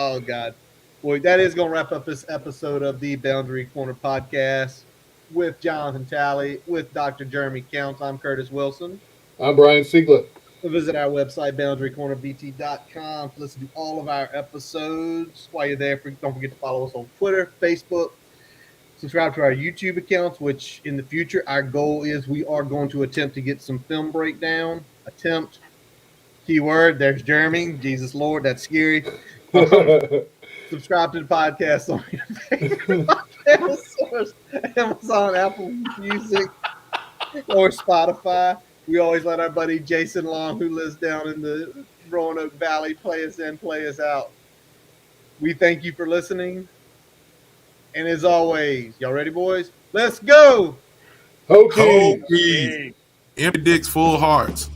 Oh God. Well, that is going to wrap up this episode of the Boundary Corner podcast with Jonathan Talley, with Dr. Jeremy Counts. I'm Curtis Wilson. I'm Brian Siegler. Visit our website, boundarycornerbt.com, to listen to all of our episodes. While you're there, don't forget to follow us on Twitter, Facebook. Subscribe to our YouTube accounts, which in the future, our goal is we are going to attempt to get some film breakdown. Attempt. Keyword, there's Jeremy. Jesus Lord, that's scary. Subscribe to the podcast on your favorite podcast source, Amazon, Apple Music, or Spotify. We always let our buddy Jason Long, who lives down in the Roanoke Valley, play us in, play us out. We thank you for listening. And as always, y'all ready, boys? Let's go! Hokies. Hey. Empty dicks, full hearts.